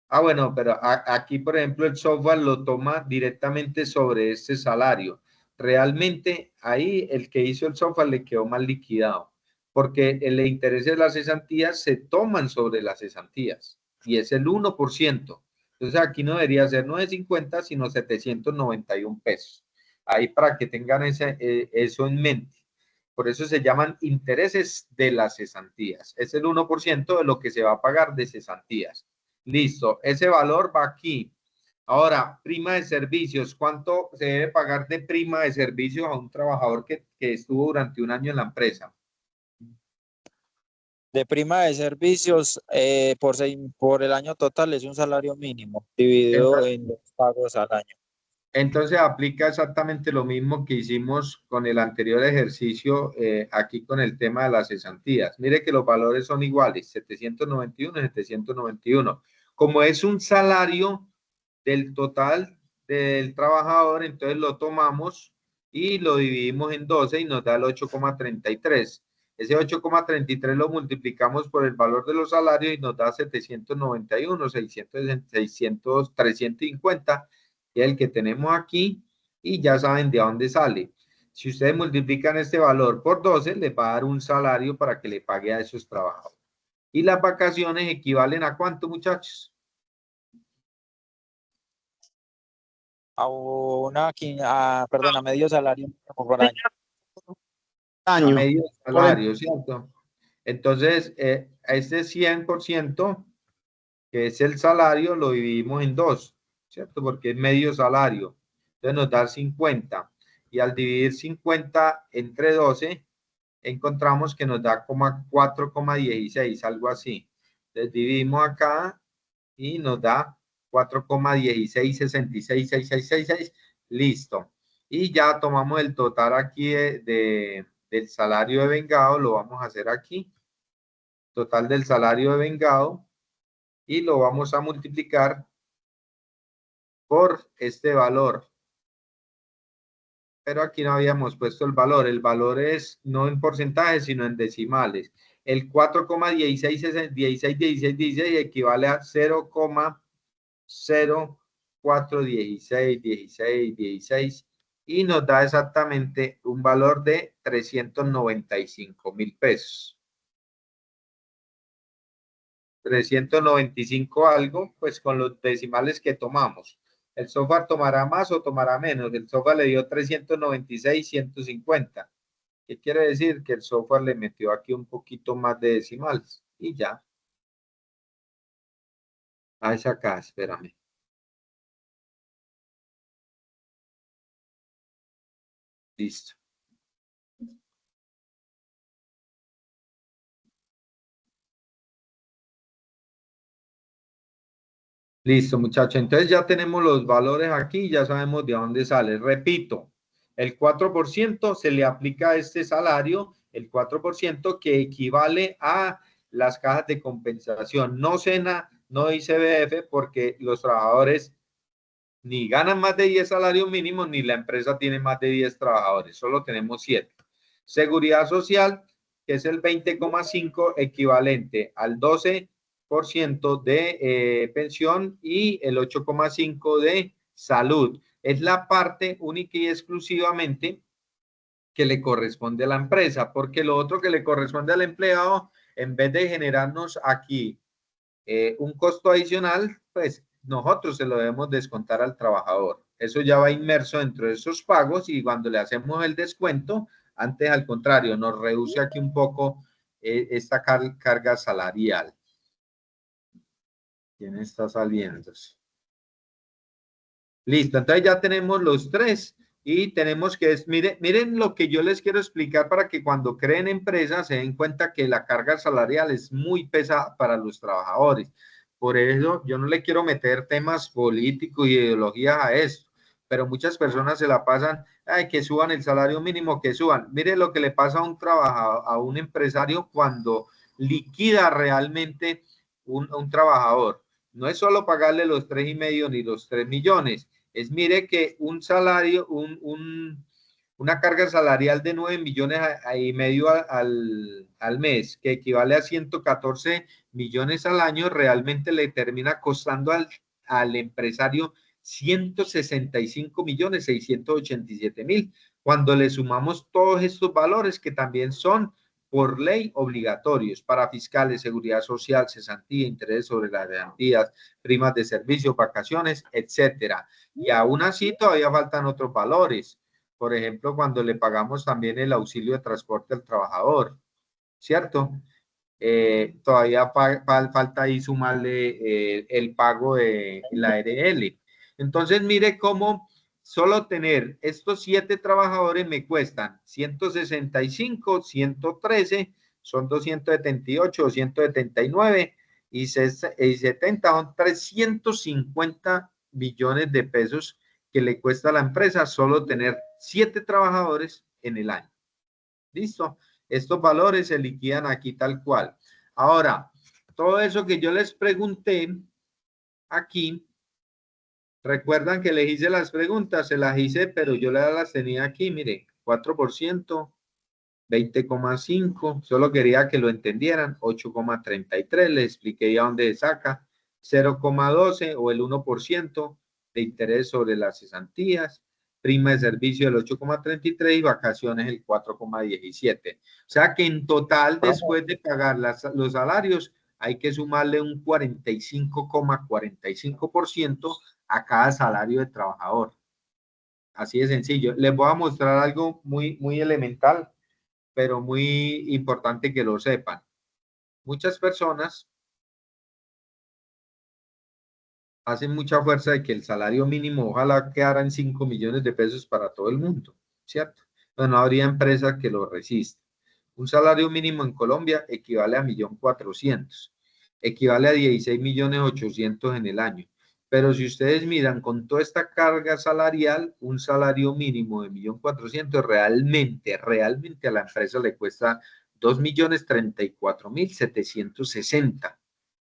bueno, pero aquí, por ejemplo, el software lo toma directamente sobre este salario. Realmente, ahí el que hizo el software le quedó mal liquidado, porque el interés de las cesantías se toman sobre las cesantías y es el 1%. Entonces, aquí no debería ser 9.50, sino 791 pesos. Ahí para que tengan eso en mente. Por eso se llaman intereses de las cesantías. Es el 1% de lo que se va a pagar de cesantías. Listo, ese valor va aquí. Ahora, prima de servicios. ¿Cuánto se debe pagar de prima de servicios a un trabajador que estuvo durante un año en la empresa? De prima de servicios, por el año total es un salario mínimo, dividido en 2 pagos al año. Entonces aplica exactamente lo mismo que hicimos con el anterior ejercicio, aquí con el tema de las cesantías. Mire que los valores son iguales, 791 y 791. Como es un salario del total del trabajador, entonces lo tomamos y lo dividimos en 12 y nos da el 8,33. Ese 8,33 lo multiplicamos por el valor de los salarios y nos da 791, 350, que es el que tenemos aquí, y ya saben de dónde sale. Si ustedes multiplican este valor por 12, les va a dar un salario para que le pague a esos trabajadores. Y las vacaciones equivalen ¿a cuánto, muchachos? A medio salario por año. A medio salario, ¿cierto? Entonces, este 100%, que es el salario, lo dividimos en 2, ¿cierto? Porque es medio salario. Entonces nos da 50. Y al dividir 50 entre 12, encontramos que nos da 4,16, algo así. Entonces dividimos acá y nos da 4,166666. Listo. Y ya tomamos el total aquí del salario de vengado, lo vamos a hacer aquí. Total del salario de vengado, y lo vamos a multiplicar por este valor. Pero aquí no habíamos puesto el valor. El valor es no en porcentajes, sino en decimales. El 4,161616 equivale a 0,041616 y nos da exactamente un valor de 395.000 pesos. 395 algo, pues con los decimales que tomamos. El software tomará más o tomará menos. El software le dio 396,150. ¿Qué quiere decir? Que el software le metió aquí un poquito más de decimales. Y ya. Ah, es acá, espérame. Listo. Listo, muchachos. Entonces ya tenemos los valores aquí, ya sabemos de dónde sale. Repito, el 4% se le aplica a este salario, el 4% que equivale a las cajas de compensación. No SENA, no ICBF, porque los trabajadores ni ganan más de 10 salarios mínimos, ni la empresa tiene más de 10 trabajadores, solo tenemos 7. Seguridad social, que es el 20,5, equivalente al 12% de pensión y el 8,5 de salud. Es la parte única y exclusivamente que le corresponde a la empresa, porque lo otro que le corresponde al empleado, en vez de generarnos aquí un costo adicional, pues nosotros se lo debemos descontar al trabajador. Eso ya va inmerso dentro de esos pagos y cuando le hacemos el descuento, antes al contrario, nos reduce aquí un poco esta carga salarial. ¿Quién está saliendo? Listo, entonces ya tenemos los tres y tenemos que, miren lo que yo les quiero explicar para que cuando creen empresas se den cuenta que la carga salarial es muy pesada para los trabajadores. Por eso yo no le quiero meter temas políticos y ideologías a esto, pero muchas personas se la pasan, ay, que suban el salario mínimo, que suban. Mire lo que le pasa a un trabajador, a un empresario cuando liquida realmente un trabajador. No es solo pagarle los 3,5 ni los 3 millones. Es, mire que un salario, una carga salarial de 9,5 millones al mes, que equivale a 114 millones al año, realmente le termina costando al empresario 165,687,000. Cuando le sumamos todos estos valores que también son por ley obligatorios para fiscales, seguridad social, cesantía, interés sobre las garantías, primas de servicio, vacaciones, etcétera. Y aún así todavía faltan otros valores. Por ejemplo, cuando le pagamos también el auxilio de transporte al trabajador, ¿cierto? Todavía falta ahí sumarle el pago de la ARL. Entonces, mire cómo solo tener estos 7 trabajadores me cuestan 165, 113, son 278, 279 y 70, son 350 millones de pesos que le cuesta a la empresa solo tener 7 trabajadores en el año. ¿Listo? Estos valores se liquidan aquí tal cual. Ahora, todo eso que yo les pregunté aquí, recuerdan que les hice las preguntas, se las hice, pero yo las tenía aquí, mire, 4%, 20,5, solo quería que lo entendieran, 8,33, les expliqué ya dónde saca, 0,12 o el 1% de interés sobre las cesantías, prima de servicio del 8,33 y vacaciones el 4,17. O sea que en total, después de pagar los salarios, hay que sumarle un 45,45% a cada salario de trabajador. Así de sencillo. Les voy a mostrar algo muy elemental, pero muy importante que lo sepan. Muchas personas hacen mucha fuerza de que el salario mínimo ojalá quedara en 5 millones de pesos para todo el mundo, ¿cierto? Pero no habría empresa que lo resista. Un salario mínimo en Colombia equivale a 1.400.000, equivale a 16.800.000 en el año. Pero si ustedes miran con toda esta carga salarial, un salario mínimo de 1.400.000 realmente a la empresa le cuesta 2.034.760.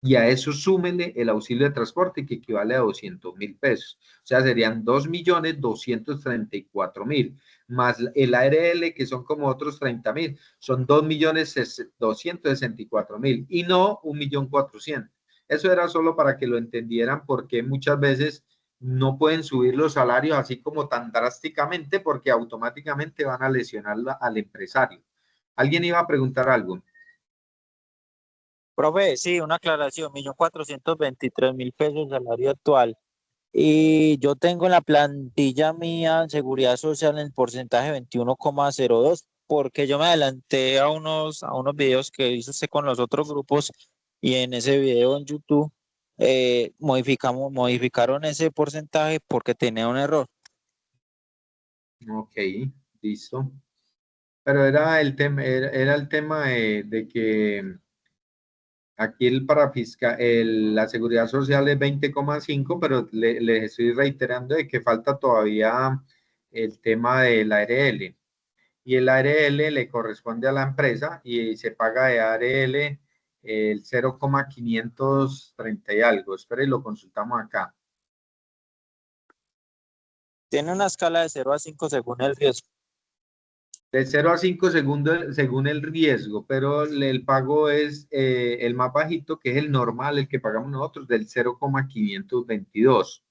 Y a eso súmenle el auxilio de transporte que equivale a 200.000 pesos. O sea, serían 2.234.000 más el ARL que son como otros 30.000. Son 2.264.000 y no 1.400.000. Eso era solo para que lo entendieran porque muchas veces no pueden subir los salarios así como tan drásticamente porque automáticamente van a lesionar al empresario. ¿Alguien iba a preguntar algo? Profe, sí, una aclaración, 1.423.000 pesos salario actual. Y yo tengo en la plantilla mía Seguridad Social en el porcentaje 21,02, porque yo me adelanté a unos videos que hizo usted con los otros grupos y en ese video en YouTube modificaron ese porcentaje porque tenía un error. Ok, listo. Pero era el tema, era el tema de que aquí la seguridad social es 20,5, pero les estoy reiterando de que falta todavía el tema del ARL. Y el ARL le corresponde a la empresa y se paga de ARL el 0,530 y algo. Espera y lo consultamos acá. Tiene una escala de 0 a 5 según el riesgo. De 0 a 5 según el riesgo, pero el pago es el más bajito, que es el normal, el que pagamos nosotros, del 0,522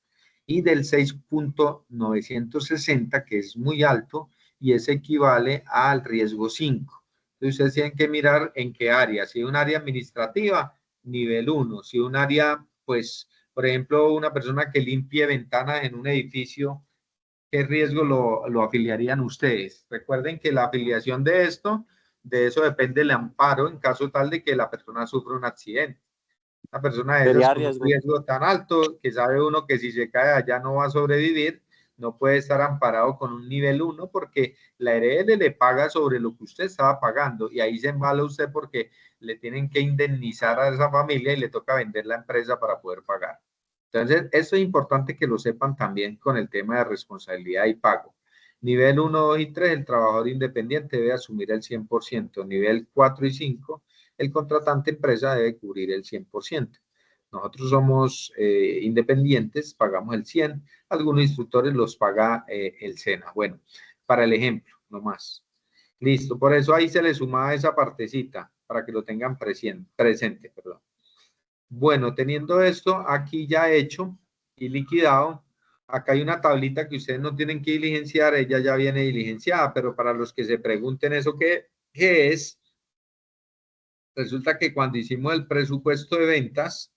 y del 6,960, que es muy alto, y ese equivale al riesgo 5. Entonces, ustedes tienen que mirar en qué área. Si es un área administrativa, nivel 1. Si es un área, pues, por ejemplo, una persona que limpie ventanas en un edificio, ¿qué riesgo lo afiliarían ustedes? Recuerden que la afiliación de eso depende el amparo en caso tal de que la persona sufra un accidente. Una persona de esas con un riesgo tan alto que sabe uno que si se cae allá no va a sobrevivir, no puede estar amparado con un nivel 1 porque la ARL le paga sobre lo que usted estaba pagando y ahí se embala usted porque le tienen que indemnizar a esa familia y le toca vender la empresa para poder pagar. Entonces, eso es importante que lo sepan también con el tema de responsabilidad y pago. Nivel 1, 2 y 3, el trabajador independiente debe asumir el 100%. Nivel 4 y 5, el contratante empresa debe cubrir el 100%. Nosotros somos independientes, pagamos el 100%. Algunos instructores los paga el SENA. Bueno, para el ejemplo, no más. Listo, por eso ahí se le suma esa partecita, para que lo tengan presente, perdón. Bueno, teniendo esto aquí ya hecho y liquidado, acá hay una tablita que ustedes no tienen que diligenciar, ella ya viene diligenciada, pero para los que se pregunten eso qué es, resulta que cuando hicimos el presupuesto de ventas,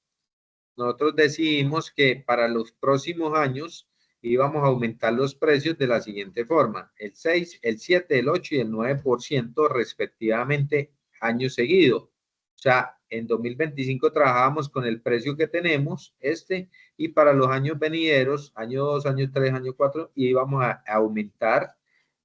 nosotros decidimos que para los próximos años íbamos a aumentar los precios de la siguiente forma, el 6, el 7, el 8 y el 9% respectivamente año seguido. O sea, en 2025 trabajábamos con el precio que tenemos, y para los años venideros, año 2, año 3, año 4, íbamos a aumentar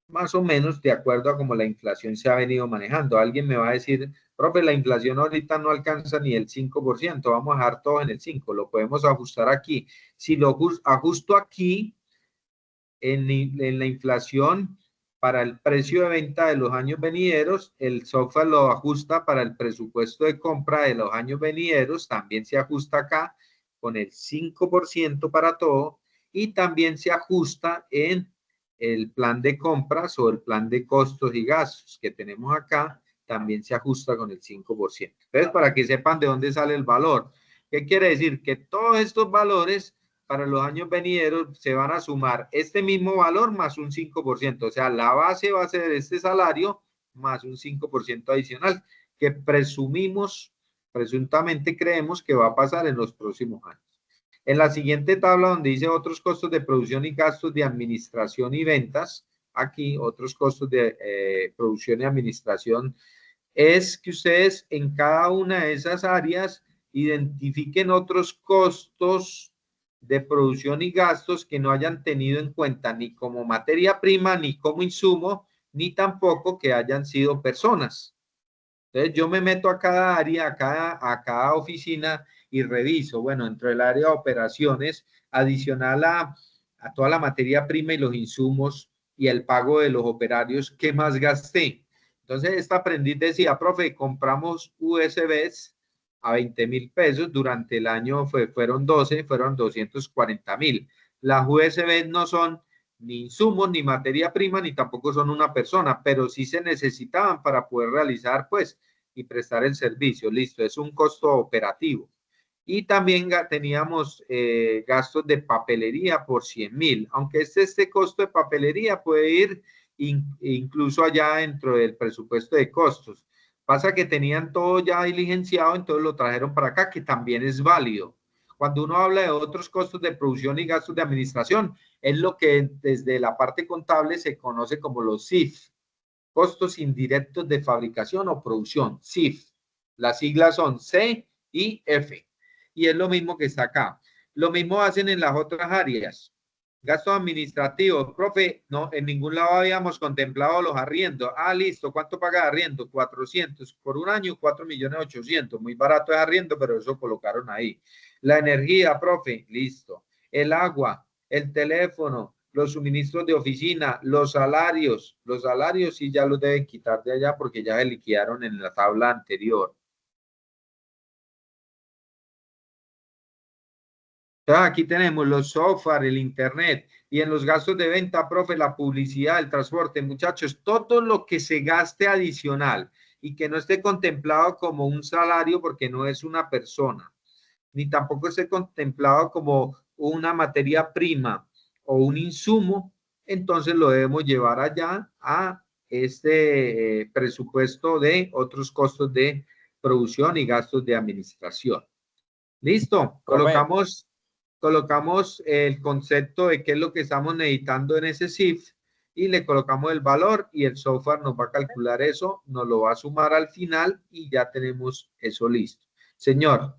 más o menos de acuerdo a cómo la inflación se ha venido manejando. Alguien me va a decir, profe, la inflación ahorita no alcanza ni el 5%, vamos a dejar todo en el 5%, lo podemos ajustar aquí. Si lo ajusto aquí, en la inflación, para el precio de venta de los años venideros, el software lo ajusta para el presupuesto de compra de los años venideros, también se ajusta acá con el 5% para todo, y también se ajusta en el plan de compras o el plan de costos y gastos que tenemos acá también se ajusta con el 5%. Entonces, para que sepan de dónde sale el valor. ¿Qué quiere decir? Que todos estos valores para los años venideros se van a sumar este mismo valor más un 5%. O sea, la base va a ser este salario más un 5% adicional que presuntamente creemos que va a pasar en los próximos años. En la siguiente tabla donde dice otros costos de producción y gastos de administración y ventas, aquí otros costos de producción y administración, es que ustedes en cada una de esas áreas identifiquen otros costos de producción y gastos que no hayan tenido en cuenta ni como materia prima, ni como insumo, ni tampoco que hayan sido personas. Entonces yo me meto a cada área, a cada oficina y reviso, bueno, dentro del área de operaciones, adicional a toda la materia prima y los insumos y el pago de los operarios, ¿qué más gasté? Entonces esta aprendiz decía, profe, compramos USBs a 20,000 pesos, durante el año fueron 12, fueron 240,000. Las USBs no son ni insumos, ni materia prima, ni tampoco son una persona, pero sí se necesitaban para poder realizar, pues, y prestar el servicio. Listo, es un costo operativo. Y también teníamos gastos de papelería por 100,000, aunque este costo de papelería puede ir incluso allá dentro del presupuesto de costos. Pasa que tenían todo ya diligenciado, entonces lo trajeron para acá, que también es válido. Cuando uno habla de otros costos de producción y gastos de administración, es lo que desde la parte contable se conoce como los CIF, costos indirectos de fabricación o producción, CIF. Las siglas son C y F. Y es lo mismo que está acá. Lo mismo hacen en las otras áreas. Gastos administrativos, profe, no, en ningún lado habíamos contemplado los arriendos. Ah, listo, ¿cuánto paga de arriendo? 400 por un año, 4.800.000. Muy barato de arriendo, pero eso colocaron ahí. La energía, profe, listo. El agua, el teléfono, los suministros de oficina, los salarios sí ya los deben quitar de allá porque ya se liquidaron en la tabla anterior. Entonces aquí tenemos los software, el internet y en los gastos de venta, profe, la publicidad, el transporte, muchachos, todo lo que se gaste adicional y que no esté contemplado como un salario porque no es una persona, ni tampoco esté contemplado como una materia prima o un insumo, entonces lo debemos llevar allá a este presupuesto de otros costos de producción y gastos de administración. Listo, colocamos el concepto de qué es lo que estamos necesitando en ese CIF y le colocamos el valor y el software nos va a calcular eso, nos lo va a sumar al final y ya tenemos eso listo. Señor.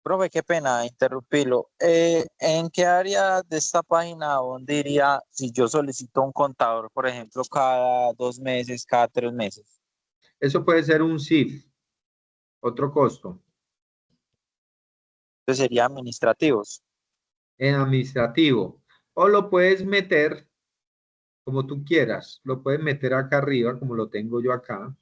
Profe, qué pena interrumpirlo. ¿En qué área de esta página donde iría si yo solicito un contador, por ejemplo, cada 2 meses, cada 3 meses? Eso puede ser un CIF, otro costo. Entonces sería administrativos. En administrativo. O lo puedes meter como tú quieras. Lo puedes meter acá arriba, como lo tengo yo acá.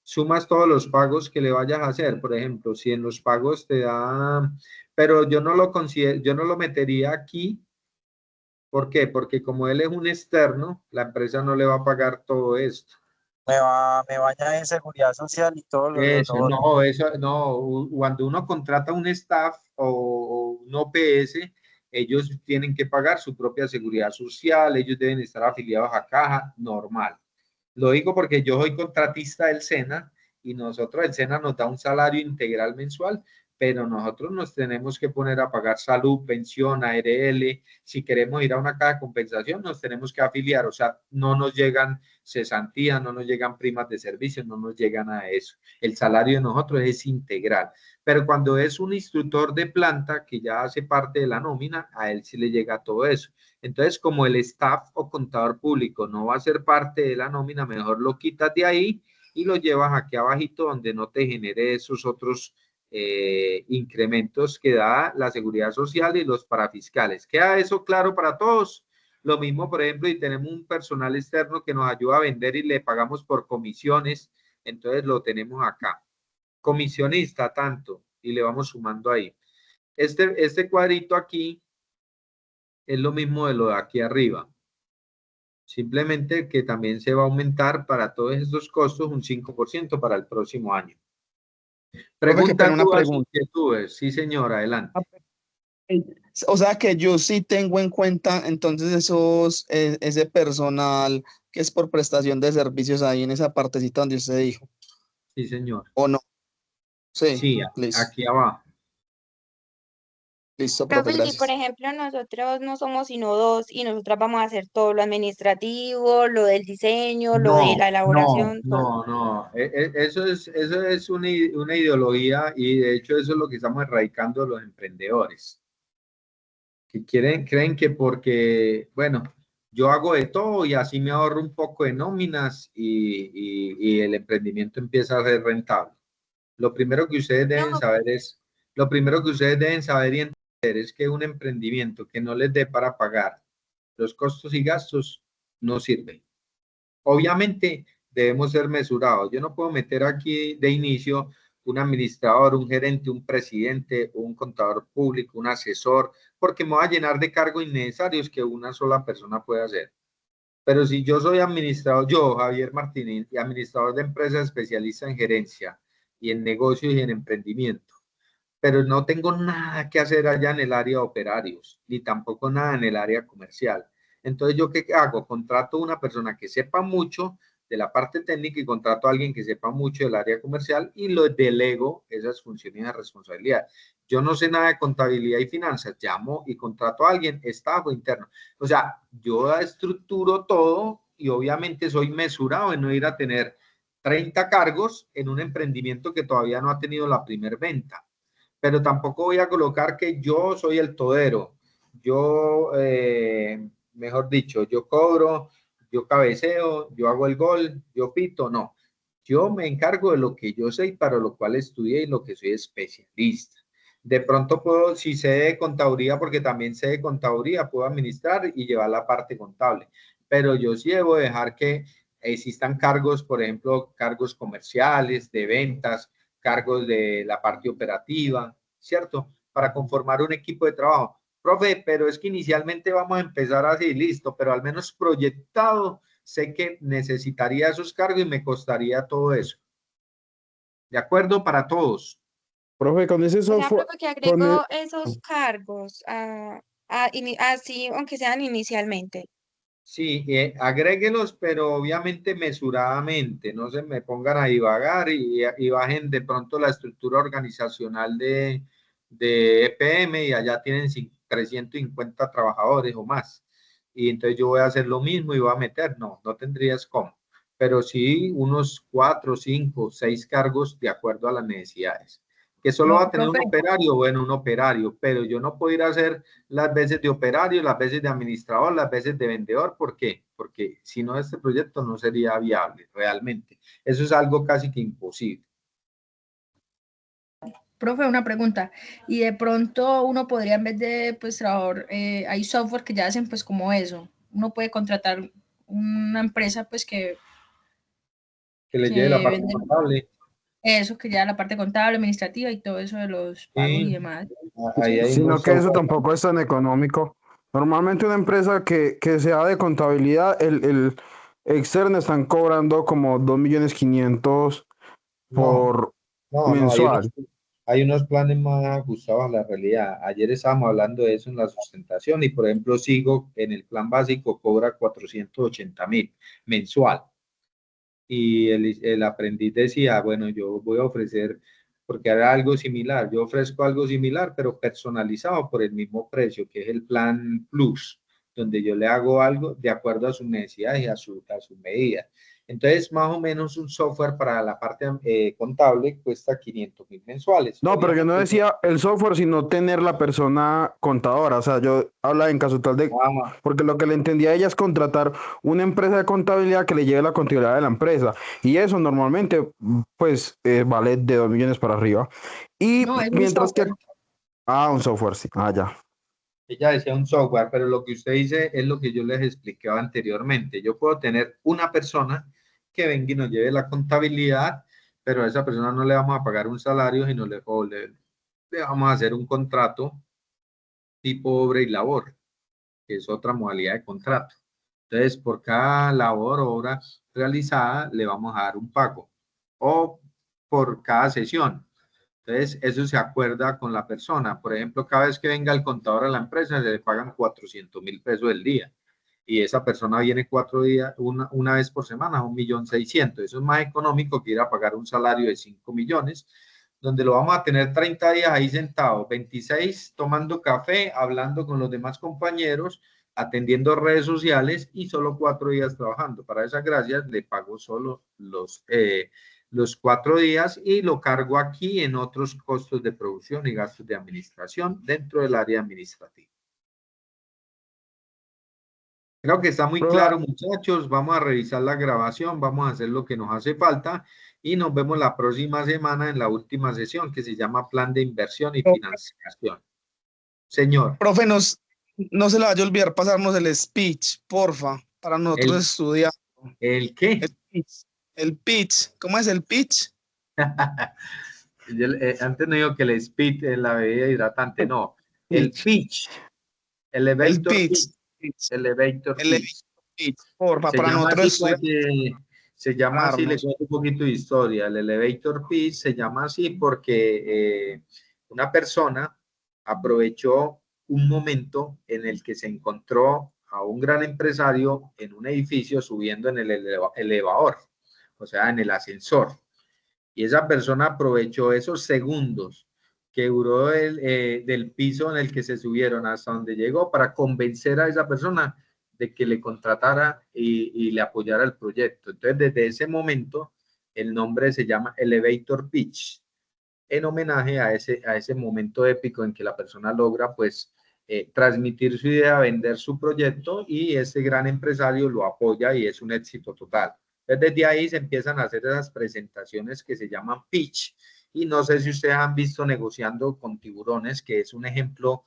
Sumas todos los pagos que le vayas a hacer. Por ejemplo, si en los pagos te da... Pero yo no lo considero, yo no lo metería aquí. ¿Por qué? Porque como él es un externo, la empresa no le va a pagar todo esto. Me va a añadir seguridad social y todo lo Eso, no, cuando uno contrata un staff o un OPS, ellos tienen que pagar su propia seguridad social, ellos deben estar afiliados a caja, normal. Lo digo porque yo soy contratista del SENA y nosotros, el SENA nos da un salario integral mensual, pero nosotros nos tenemos que poner a pagar salud, pensión, ARL. Si queremos ir a una caja de compensación, nos tenemos que afiliar, o sea, no nos llegan cesantías, no nos llegan primas de servicio, no nos llegan a eso. El salario de nosotros es integral. Pero cuando es un instructor de planta que ya hace parte de la nómina, a él sí le llega todo eso. Entonces, como el staff o contador público no va a ser parte de la nómina, mejor lo quitas de ahí y lo llevas aquí abajito donde no te genere esos otros incrementos que da la seguridad social y los parafiscales. ¿Queda eso claro para todos? Lo mismo, por ejemplo, y tenemos un personal externo que nos ayuda a vender y le pagamos por comisiones, entonces lo tenemos acá. Comisionista, tanto, y le vamos sumando ahí. Este cuadrito aquí es lo mismo de lo de aquí arriba. Simplemente que también se va a aumentar para todos estos costos un 5% para el próximo año. Profe, qué pena, Preguntas, una dudas, pregunta. inquietudes. Sí, señor, adelante. O sea que yo sí tengo en cuenta entonces ese personal que es por prestación de servicios ahí en esa partecita donde usted dijo, Sí, señor. ¿o no? Sí, Sí, listo, aquí abajo. listo, profe, Profe, si por gracias. ejemplo nosotros no somos sino dos y nosotras vamos a hacer todo lo administrativo, lo del diseño, lo de la elaboración, todo. No. Eso es una ideología y de hecho eso es lo que estamos erradicando los emprendedores. Que creen que porque, bueno, yo hago de todo y así me ahorro un poco de nóminas y el emprendimiento empieza a ser rentable. Lo primero que ustedes deben No, saber es, lo primero que ustedes deben saber y entender es que un emprendimiento que no les dé para pagar los costos y gastos no sirve. Obviamente debemos ser mesurados. Yo no puedo meter aquí de inicio un administrador, un gerente, un presidente, un contador público, un asesor, porque me voy a llenar de cargos innecesarios que una sola persona puede hacer. Pero si yo soy administrador, yo, Javier Martínez, y administrador de empresas especialista en gerencia y en negocios y en emprendimiento, pero no tengo nada que hacer allá en el área de operarios, ni tampoco nada en el área comercial. Entonces, ¿yo qué hago? Contrato a una persona que sepa mucho de la parte técnica y contrato a alguien que sepa mucho del área comercial y lo delego esas funciones y responsabilidades. Yo no sé nada de contabilidad y finanzas, llamo y contrato a alguien, staff o interno. O sea, yo estructuro todo y obviamente soy mesurado en no ir a tener 30 cargos en un emprendimiento que todavía no ha tenido la primer venta, pero tampoco voy a colocar que yo soy el todero. Yo, mejor dicho, yo cobro, yo cabeceo, yo hago el gol, yo pito, no. Yo me encargo de lo que yo sé y para lo cual estudié y lo que soy especialista. De pronto puedo, si sé de contaduría, porque también sé de contaduría, puedo administrar y llevar la parte contable. Pero yo sí debo dejar que existan cargos, por ejemplo, cargos comerciales, de ventas, cargos de la parte operativa, ¿cierto? Para conformar un equipo de trabajo. Profe, pero es que inicialmente vamos a empezar así, listo, pero al menos proyectado, sé que necesitaría esos cargos y me costaría todo eso. ¿De acuerdo? Para todos. Profe, con ese O sea, software, profe, que con agrego esos cargos así, aunque sean inicialmente. Sí, agréguelos, pero obviamente mesuradamente, no se me pongan a divagar y bajen de pronto la estructura organizacional de EPM y allá tienen 350 trabajadores o más. Y entonces yo voy a hacer lo mismo y voy a meter, no tendrías cómo, pero sí unos 4, 5, 6 cargos de acuerdo a las necesidades. Que solo va No, a tener un profe, operario, bueno, un operario, pero yo no puedo ir a hacer las veces de operario, las veces de administrador, las veces de vendedor. ¿Por qué? Porque si no, este proyecto no sería viable realmente. Eso es algo casi que imposible. profe, una pregunta. Y de pronto uno podría, en vez de pues trabajador, hay software que ya hacen pues como eso. Uno puede contratar una empresa pues Que le lleve la que parte vende contable. eso, que ya la parte contable, administrativa y todo eso de los pagos y Sí, demás. ahí hay sino unos que eso software. tampoco es tan económico. Normalmente una empresa que sea de contabilidad, el externo están cobrando como 2.500.000 No, por no, mensual. hay unos planes más ajustados a la realidad. Ayer estábamos hablando de eso en la sustentación y, por ejemplo, Sigo en el plan básico cobra 480.000 mensual. Y el aprendiz decía, bueno, yo voy a ofrecer, porque era algo similar, yo ofrezco algo similar, pero personalizado por el mismo precio, que es el plan Plus, donde yo le hago algo de acuerdo a sus necesidades y a su medida. Entonces, más o menos un software para la parte contable cuesta 500.000 mensuales. No, pero yo no Obviamente, decía el software, sino tener la persona contadora. O sea, yo hablaba en caso tal de, ah, porque lo que le entendía a ella es contratar una empresa de contabilidad que le lleve la contabilidad de la empresa. Y eso normalmente, pues, vale de 2.000.000 para arriba. Y No, es un mientras que, software. un software, sí. Ya. ella decía un software, pero lo que usted dice es lo que yo les explicaba anteriormente. Yo puedo tener una persona que venga y nos lleve la contabilidad, pero a esa persona no le vamos a pagar un salario, sino le vamos a hacer un contrato tipo obra y labor. que es otra modalidad de contrato. Entonces, por cada labor o hora realizada, le vamos a dar un pago. O por cada sesión. Entonces, eso se acuerda con la persona. Por ejemplo, cada vez que venga el contador a la empresa, se le pagan 400.000 pesos el día. Y esa persona viene 4 días, una vez por semana, 1.600.000. Eso es más económico que ir a pagar un salario de 5 millones, donde lo vamos a tener 30 días ahí sentado, 26 tomando café, hablando con los demás compañeros, atendiendo redes sociales y solo 4 días trabajando. Para esas gracias le pago solo los 4 días y lo cargo aquí en otros costos de producción y gastos de administración dentro del área administrativa. Creo que está muy claro, muchachos. Vamos a revisar la grabación, vamos a hacer lo que nos hace falta y nos vemos la próxima semana en la última sesión que se llama Plan de Inversión y Financiación. Señor. Profe, no se le vaya a olvidar pasarnos el speech, porfa, para nosotros estudiar. ¿El qué? El pitch. ¿Cómo es el pitch? Antes no digo que el speech en la bebida hidratante, no. El pitch. Elevator pitch. Elevator pitch. Porfa, para nosotros se llama así, le cuento un poquito de historia. El elevator pitch se llama así porque una persona aprovechó un momento en el que se encontró a un gran empresario en un edificio subiendo en el elevador, o sea, en el ascensor. Y esa persona aprovechó esos segundos que duró del piso en el que se subieron hasta donde llegó para convencer a esa persona de que le contratara y le apoyara el proyecto. Entonces, desde ese momento, el nombre se llama Elevator Pitch, en homenaje a ese momento épico en que la persona logra, pues, transmitir su idea, vender su proyecto y ese gran empresario lo apoya y es un éxito total. Entonces, desde ahí se empiezan a hacer esas presentaciones que se llaman pitch. Y no sé si ustedes han visto Negociando con Tiburones, que es un ejemplo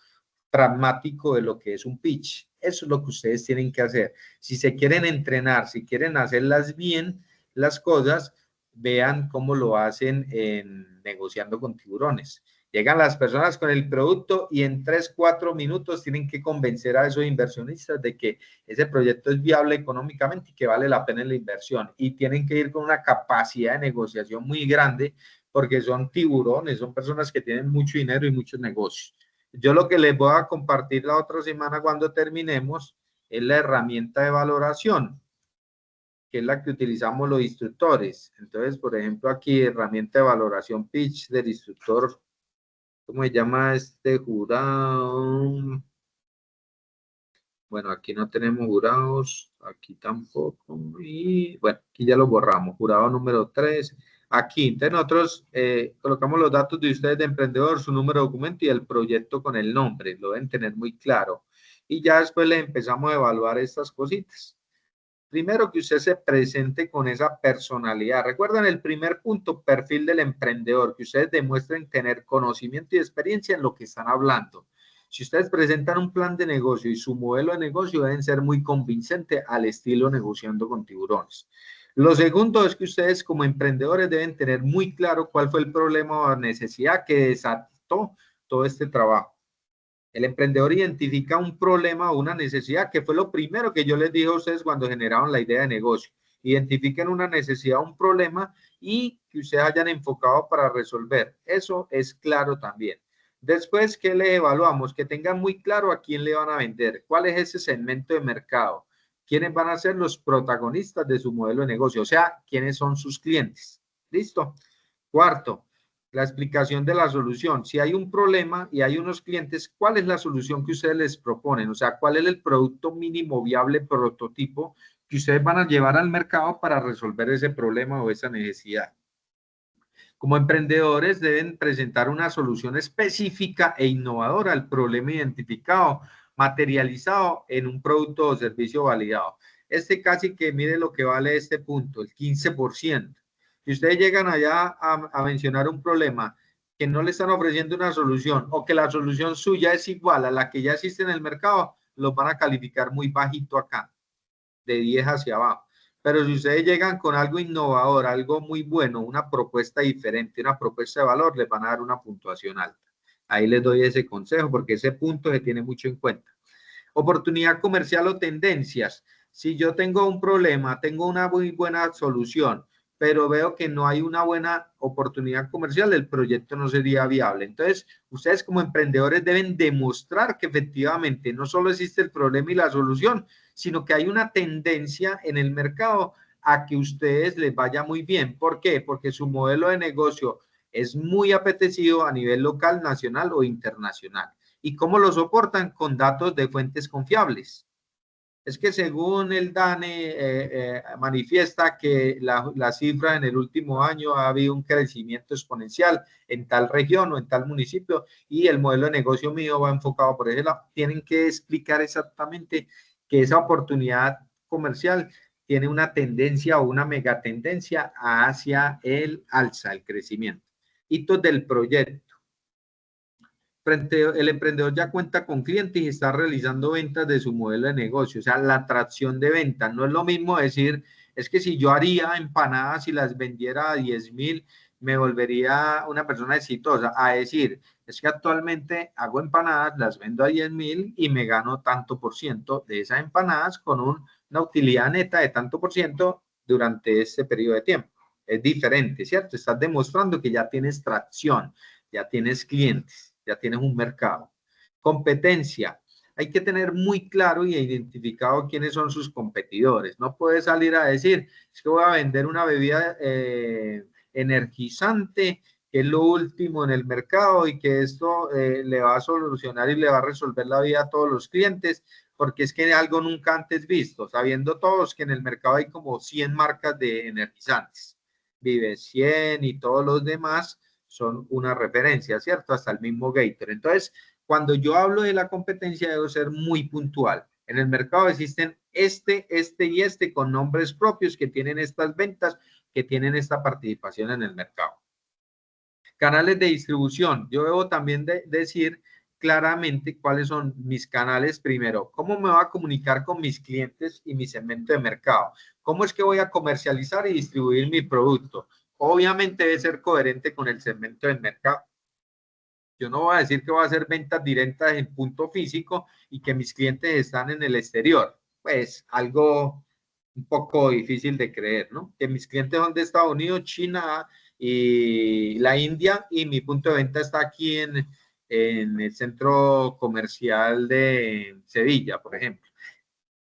pragmático de lo que es un pitch. Eso es lo que ustedes tienen que hacer. Si se quieren entrenar, si quieren hacerlas bien, las cosas, vean cómo lo hacen en Negociando con Tiburones. Llegan las personas con el producto y en 3-4 minutos tienen que convencer a esos inversionistas de que ese proyecto es viable económicamente y que vale la pena la inversión. Y tienen que ir con una capacidad de negociación muy grande porque son tiburones, son personas que tienen mucho dinero y muchos negocios. Yo lo que les voy a compartir la otra semana cuando terminemos es la herramienta de valoración, que es la que utilizamos los instructores. Entonces, por ejemplo, aquí herramienta de valoración pitch del instructor. ¿Cómo se llama este jurado? Bueno, aquí no tenemos jurados, aquí tampoco. Y bueno, aquí ya lo borramos. Jurado número 3. Aquí, entonces nosotros colocamos los datos de ustedes de emprendedor, su número de documento y el proyecto con el nombre. Lo deben tener muy claro. Y ya después le empezamos a evaluar estas cositas. Primero, que usted se presente con esa personalidad. Recuerden el primer punto, perfil del emprendedor, que ustedes demuestren tener conocimiento y experiencia en lo que están hablando. Si ustedes presentan un plan de negocio y su modelo de negocio deben ser muy convincente al estilo Negociando con Tiburones. Lo segundo es que ustedes como emprendedores deben tener muy claro cuál fue el problema o necesidad que desató todo este trabajo. El emprendedor identifica un problema o una necesidad, que fue lo primero que yo les dije a ustedes cuando generaron la idea de negocio. Identifiquen una necesidad, un problema y que ustedes hayan enfocado para resolver. Eso es claro también. Después, ¿qué le evaluamos? Que tengan muy claro a quién le van a vender, cuál es ese segmento de mercado, quiénes van a ser los protagonistas de su modelo de negocio, o sea, quiénes son sus clientes. ¿Listo? Cuarto, la explicación de la solución. Si hay un problema y hay unos clientes, ¿cuál es la solución que ustedes les proponen? O sea, ¿cuál es el producto mínimo viable prototipo que ustedes van a llevar al mercado para resolver ese problema o esa necesidad? Como emprendedores deben presentar una solución específica e innovadora al problema identificado, materializado en un producto o servicio validado. Casi que mire lo que vale este punto, el 15%. Si ustedes llegan allá a mencionar un problema que no le están ofreciendo una solución o que la solución suya es igual a la que ya existe en el mercado, los van a calificar muy bajito acá, de 10 hacia abajo. Pero si ustedes llegan con algo innovador, algo muy bueno, una propuesta diferente, una propuesta de valor, les van a dar una puntuación alta. Ahí les doy ese consejo porque ese punto se tiene mucho en cuenta. Oportunidad comercial o tendencias. Si yo tengo un problema, tengo una muy buena solución, pero veo que no hay una buena oportunidad comercial, el proyecto no sería viable. Entonces, ustedes como emprendedores deben demostrar que efectivamente no solo existe el problema y la solución, sino que hay una tendencia en el mercado a que ustedes les vaya muy bien. ¿Por qué? Porque su modelo de negocio es muy apetecido a nivel local, nacional o internacional. ¿Y cómo lo soportan? Con datos de fuentes confiables. Es que según el DANE manifiesta que la cifra en el último año ha habido un crecimiento exponencial en tal región o en tal municipio y el modelo de negocio mío va enfocado por ese lado. Tienen que explicar exactamente que esa oportunidad comercial tiene una tendencia o una megatendencia hacia el alza, el crecimiento. Hitos del proyecto. El emprendedor ya cuenta con clientes y está realizando ventas de su modelo de negocio, o sea, la atracción de ventas. No es lo mismo decir, es que si yo haría empanadas y las vendiera a 10.000, me volvería una persona exitosa, a decir, es que actualmente hago empanadas, las vendo a 10.000 y me gano tanto por ciento de esas empanadas con una utilidad neta de tanto por ciento durante este periodo de tiempo. Es diferente, ¿cierto? Estás demostrando que ya tienes tracción, ya tienes clientes, ya tienes un mercado. Competencia. Hay que tener muy claro y identificado quiénes son sus competidores. No puedes salir a decir, es que voy a vender una bebida energizante, que es lo último en el mercado y que esto le va a solucionar y le va a resolver la vida a todos los clientes, porque es que algo nunca antes visto, sabiendo todos que en el mercado hay como 100 marcas de energizantes. Vive 100 y todos los demás son una referencia, ¿cierto? Hasta el mismo Gator. Entonces, cuando yo hablo de la competencia, debo ser muy puntual. En el mercado existen este y este con nombres propios que tienen estas ventas, que tienen esta participación en el mercado. Canales de distribución. Yo debo también decir claramente cuáles son mis canales primero. ¿Cómo me voy a comunicar con mis clientes y mi segmento de mercado? ¿Cómo es que voy a comercializar y distribuir mi producto? Obviamente debe ser coherente con el segmento del mercado. Yo no voy a decir que voy a hacer ventas directas en punto físico y que mis clientes están en el exterior. Pues algo un poco difícil de creer, ¿no? Que mis clientes son de Estados Unidos, China y la India y mi punto de venta está aquí en el centro comercial de Sevilla, por ejemplo.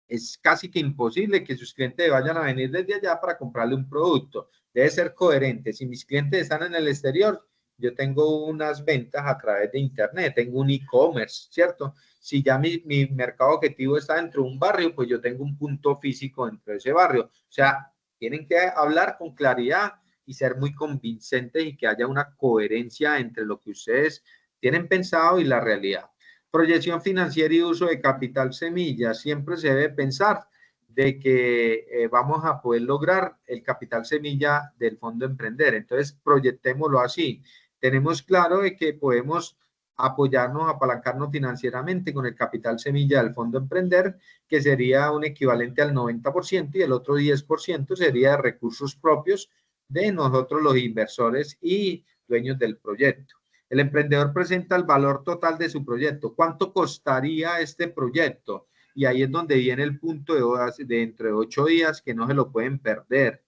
Es casi que imposible que sus clientes vayan a venir desde allá para comprarle un producto. Debe ser coherente. Si mis clientes están en el exterior, yo tengo unas ventas a través de internet, tengo un e-commerce, ¿cierto? Si ya mi mercado objetivo está dentro de un barrio, pues yo tengo un punto físico dentro de ese barrio. O sea, tienen que hablar con claridad y ser muy convincentes y que haya una coherencia entre lo que ustedes tienen pensado y la realidad. Proyección financiera y uso de capital semilla. Siempre se debe pensar de que vamos a poder lograr el capital semilla del Fondo Emprender. Entonces, proyectémoslo así. Tenemos claro de que podemos apoyarnos, apalancarnos financieramente con el capital semilla del Fondo Emprender, que sería un equivalente al 90% y el otro 10% sería de recursos propios de nosotros los inversores y dueños del proyecto. El emprendedor presenta el valor total de su proyecto. ¿Cuánto costaría este proyecto? Y ahí es donde viene el punto de dentro de 8 días que no se lo pueden perder.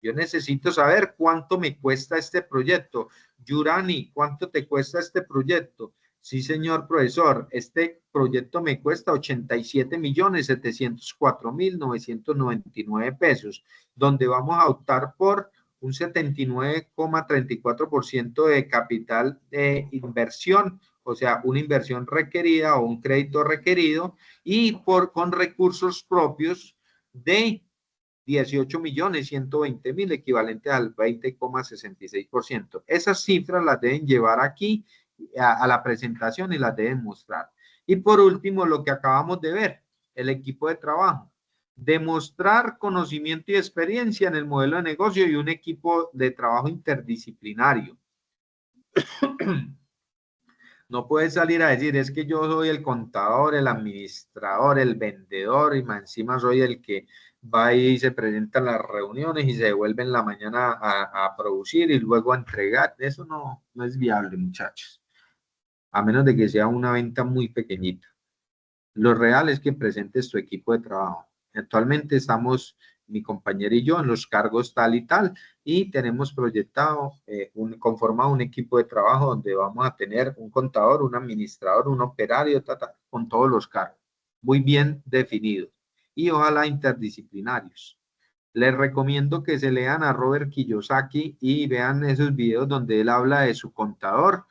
Yo necesito saber cuánto me cuesta este proyecto. Yurani, ¿cuánto te cuesta este proyecto? Sí, señor profesor, este proyecto me cuesta 87.704.999 pesos, donde vamos a optar por un 79,34% de capital de inversión, o sea, una inversión requerida o un crédito requerido y con recursos propios de 18.120.000, equivalente al 20,66%. Esas cifras las deben llevar aquí a la presentación y las deben mostrar. Y por último, lo que acabamos de ver, el equipo de trabajo. Demostrar conocimiento y experiencia en el modelo de negocio y un equipo de trabajo interdisciplinario. No puedes salir a decir, es que yo soy el contador, el administrador, el vendedor y encima soy el que va y se presenta en las reuniones y se devuelve en la mañana a producir y luego a entregar. Eso no es viable, muchachos. A menos de que sea una venta muy pequeñita. Lo real es que presentes tu equipo de trabajo. Actualmente estamos, mi compañero y yo, en los cargos tal y tal, y tenemos proyectado, conformado un equipo de trabajo donde vamos a tener un contador, un administrador, un operario, con todos los cargos, muy bien definidos, y ojalá interdisciplinarios. Les recomiendo que se lean a Robert Kiyosaki y vean esos videos donde él habla de su contador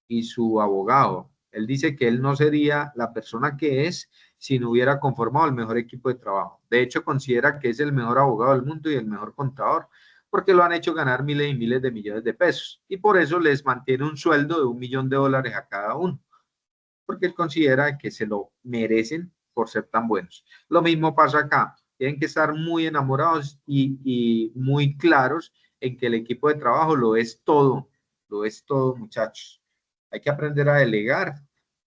y su abogado. Él dice que él no sería la persona que es si no hubiera conformado el mejor equipo de trabajo. De hecho, considera que es el mejor abogado del mundo y el mejor contador, porque lo han hecho ganar miles y miles de millones de pesos. Y por eso les mantiene un sueldo de $1.000.000 a cada uno, porque él considera que se lo merecen por ser tan buenos. Lo mismo pasa acá. Tienen que estar muy enamorados y muy claros en que el equipo de trabajo lo es todo, muchachos. Hay que aprender a delegar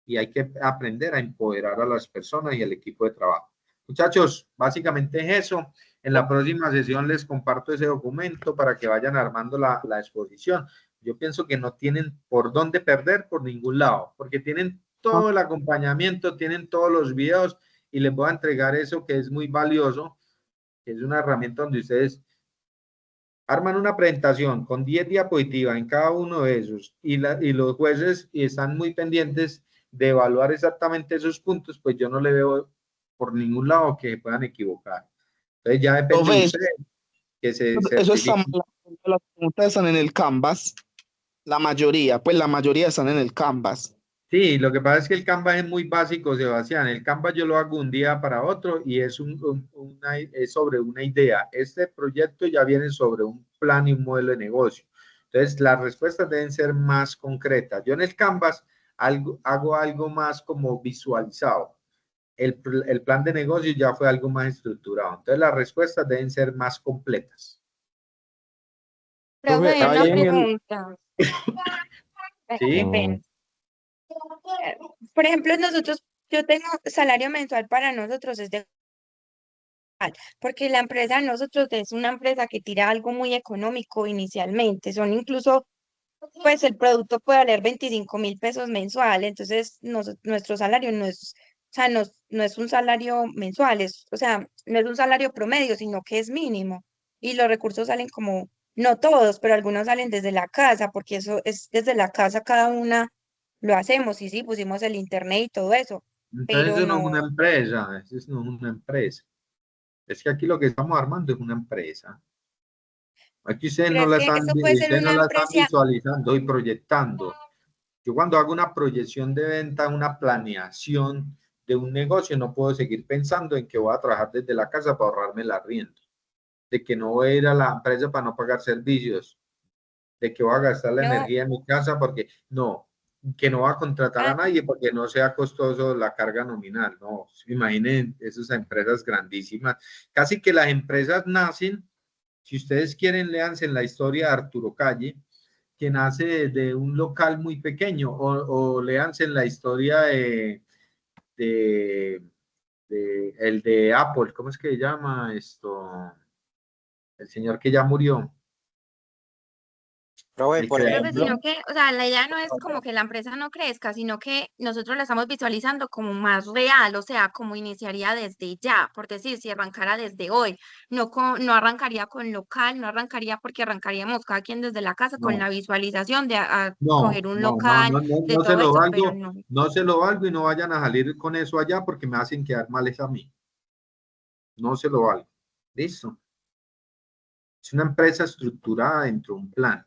y hay que aprender a empoderar a las personas y al equipo de trabajo. Muchachos, básicamente es eso. En la próxima sesión les comparto ese documento para que vayan armando la exposición. Yo pienso que no tienen por dónde perder por ningún lado, porque tienen todo el acompañamiento, tienen todos los videos y les voy a entregar eso que es muy valioso, que es una herramienta donde ustedes arman una presentación con 10 diapositivas en cada uno de esos y los jueces están muy pendientes de evaluar exactamente esos puntos, pues yo no le veo por ningún lado que puedan equivocar. Entonces ya depende de ustedes que se eso está certifiquen. mal. Las preguntas están en el Canvas. La mayoría están en el Canvas. Sí, lo que pasa es que el Canvas es muy básico, Sebastián. El Canvas yo lo hago un día para otro y es, es sobre una idea. Este proyecto ya viene sobre un plan y un modelo de negocio. Entonces, las respuestas deben ser más concretas. Yo en el Canvas hago algo más como visualizado. El plan de negocio ya fue algo más estructurado. Entonces, las respuestas deben ser más completas. Profe, una ahí en el, pregunta. ¿Sí? Qué pena. Por ejemplo, nosotros, yo tengo salario mensual para nosotros es de porque la empresa de nosotros es una empresa que tira algo muy económico inicialmente, son incluso, pues el producto puede valer 25.000 pesos mensuales, entonces nuestro salario no es, o sea, no es un salario mensual, o sea, no es un salario promedio, sino que es mínimo, y los recursos salen como, no todos, pero algunos salen desde la casa, porque eso es desde la casa cada una lo hacemos, y sí, pusimos el internet y todo eso, Entonces, pero eso no es una no. empresa, eso no es una empresa. Es que aquí lo que estamos armando es una empresa. Aquí Pero es que eso puede ser ustedes no una la están empresa. visualizando y proyectando. Yo cuando hago una proyección de venta, una planeación de un negocio, no puedo seguir pensando en que voy a trabajar desde la casa para ahorrarme el arriendo, de que no voy a ir a la empresa para no pagar servicios, de que voy a gastar la No, energía en mi casa porque no, que no va a contratar a ah, nadie porque no sea costoso la carga nominal. No, imaginen esas empresas grandísimas. Casi que las empresas nacen, si ustedes quieren, léanse en la historia de Arturo Calle, que nace de un local muy pequeño, o léanse en la historia de, el de Apple, ¿cómo es que se llama esto? El señor que ya murió, Profe, el por creador. profe, ejemplo, sino que, o sea, la idea no es como que la empresa no crezca, sino que nosotros la estamos visualizando como más real, o sea, como iniciaría desde ya, por decir, si arrancara desde hoy, no arrancaría con local, no arrancaría porque arrancaríamos cada quien desde la casa con No, la visualización de no, coger un no, no, local, no, no, de no se todo lo eso, pero valgo, no. no se lo valgo y no vayan a salir con eso allá porque me hacen quedar mal a mí. No se lo valgo. Listo. Es una empresa estructurada dentro de un plan.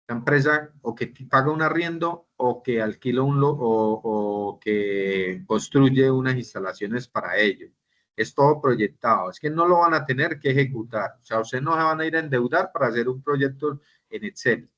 La empresa o que paga un arriendo o que alquila o que construye unas instalaciones para ello. Es todo proyectado. Es que no lo van a tener que ejecutar. O sea, ustedes no se van a ir a endeudar para hacer un proyecto en Excel.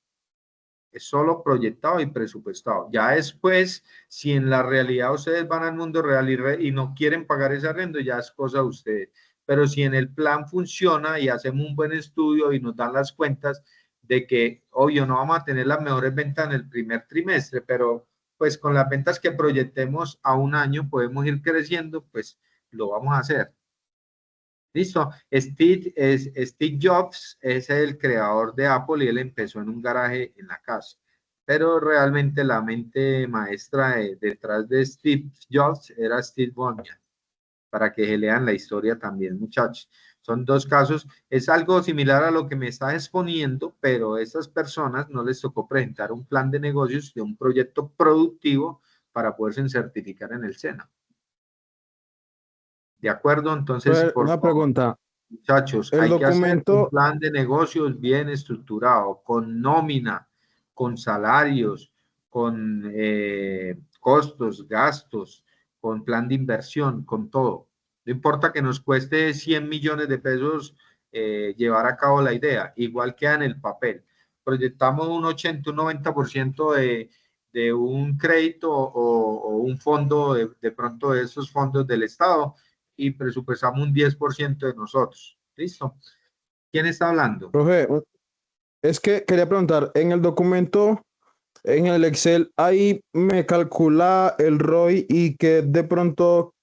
Es solo proyectado y presupuestado. Ya después, si en la realidad ustedes van al mundo real y no quieren pagar ese arriendo, ya es cosa de ustedes. Pero si en el plan funciona y hacemos un buen estudio y nos dan las cuentas de que, obvio, no vamos a tener las mejores ventas en el primer trimestre, pero pues con las ventas que proyectemos a un año podemos ir creciendo, pues lo vamos a hacer. Listo. Steve Jobs es el creador de Apple y él empezó en un garaje en la casa. pero realmente la mente maestra detrás de Steve Jobs era Steve Wozniak, para que se lean la historia también, muchachos. Son dos casos, es algo similar a lo que me está exponiendo, pero a esas personas no les tocó presentar un plan de negocios de un proyecto productivo para poderse certificar en el SENA. ¿De acuerdo? Entonces, por Una favor, pregunta. muchachos, El hay que hacer un documento, plan de negocios bien estructurado, con nómina, con salarios, con costos, gastos, con plan de inversión, con todo. No importa que nos cueste 100 millones de pesos llevar a cabo la idea, igual queda en el papel. Proyectamos un 80, un 90% de un crédito o un fondo, de pronto de esos fondos del Estado, y presupuestamos un 10% de nosotros. ¿Listo? ¿Quién está hablando? profe, es que quería preguntar, en el documento, en el Excel, ahí me calcula el ROI y que de pronto,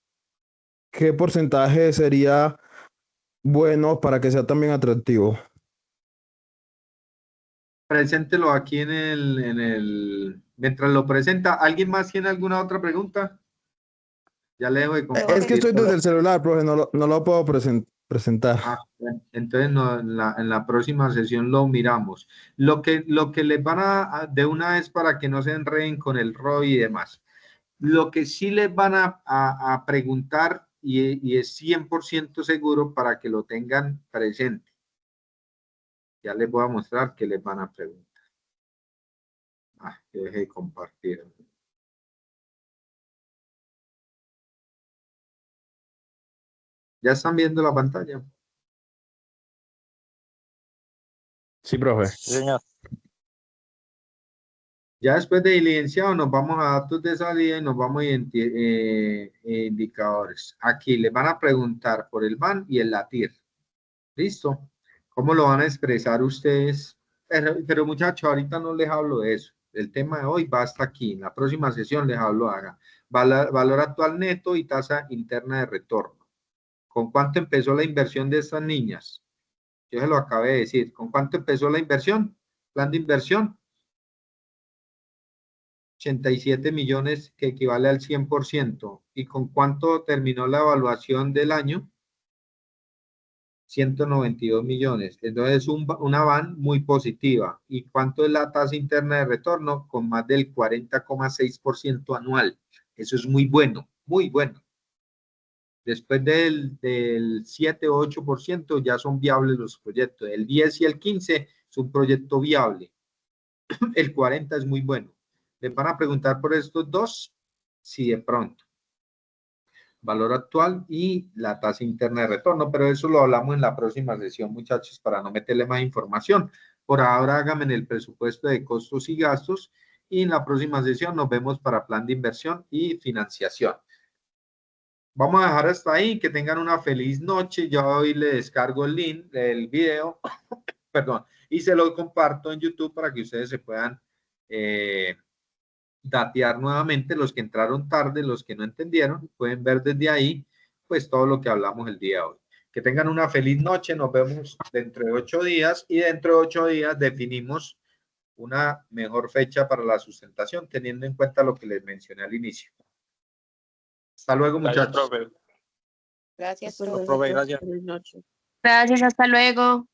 ¿qué porcentaje sería bueno para que sea también atractivo? Preséntelo aquí mientras lo presenta. ¿Alguien más tiene alguna otra pregunta? Ya le dejo de Es que compartir. estoy desde el celular, profe, no lo puedo presentar. Bueno, entonces no, en la próxima sesión lo miramos. Lo que les van de una vez para que no se enreden con el ROI y demás. Lo que sí les van a preguntar y es 100% seguro para que lo tengan presente. Ya les voy a mostrar qué les van a preguntar. Que deje de compartir. ¿Ya están viendo la pantalla? Sí, profe. Sí, señor. Ya después de diligenciado nos vamos a datos de salida y nos vamos a indicadores. Aquí les van a preguntar por el BAN y el LATIR. ¿Listo? ¿Cómo lo van a expresar ustedes? Pero muchachos, ahorita no les hablo de eso. El tema de hoy va hasta aquí. En la próxima sesión les hablo haga valor actual neto y tasa interna de retorno. ¿Con cuánto empezó la inversión de estas niñas? Yo se lo acabé de decir. ¿Con cuánto empezó la inversión? Plan de inversión. 87 millones, que equivale al 100%. ¿Y con cuánto terminó la evaluación del año? 192 millones. Entonces es una van muy positiva. ¿Y cuánto es la tasa interna de retorno? Con más del 40,6% anual. Eso es muy bueno, muy bueno. Después del 7 o 8% ya son viables los proyectos. El 10 y el 15 es un proyecto viable. El 40 es muy bueno. ¿Les van a preguntar por estos dos? Sí, de pronto. Valor actual y la tasa interna de retorno, pero eso lo hablamos en la próxima sesión, muchachos, para no meterle más información. Por ahora háganme el presupuesto de costos y gastos y en la próxima sesión nos vemos para plan de inversión y financiación. Vamos a dejar hasta ahí, que tengan una feliz noche. Yo hoy le descargo el link del video, perdón, y se lo comparto en YouTube para que ustedes se puedan datear nuevamente. Los que entraron tarde, los que no entendieron, pueden ver desde ahí pues todo lo que hablamos el día de hoy. Que tengan una feliz noche, nos vemos dentro de 8 días y dentro de 8 días definimos una mejor fecha para la sustentación, teniendo en cuenta lo que les mencioné al inicio. Hasta luego, Gracias, muchachos. profe. Gracias, Profe, gracias. Gracias, hasta luego.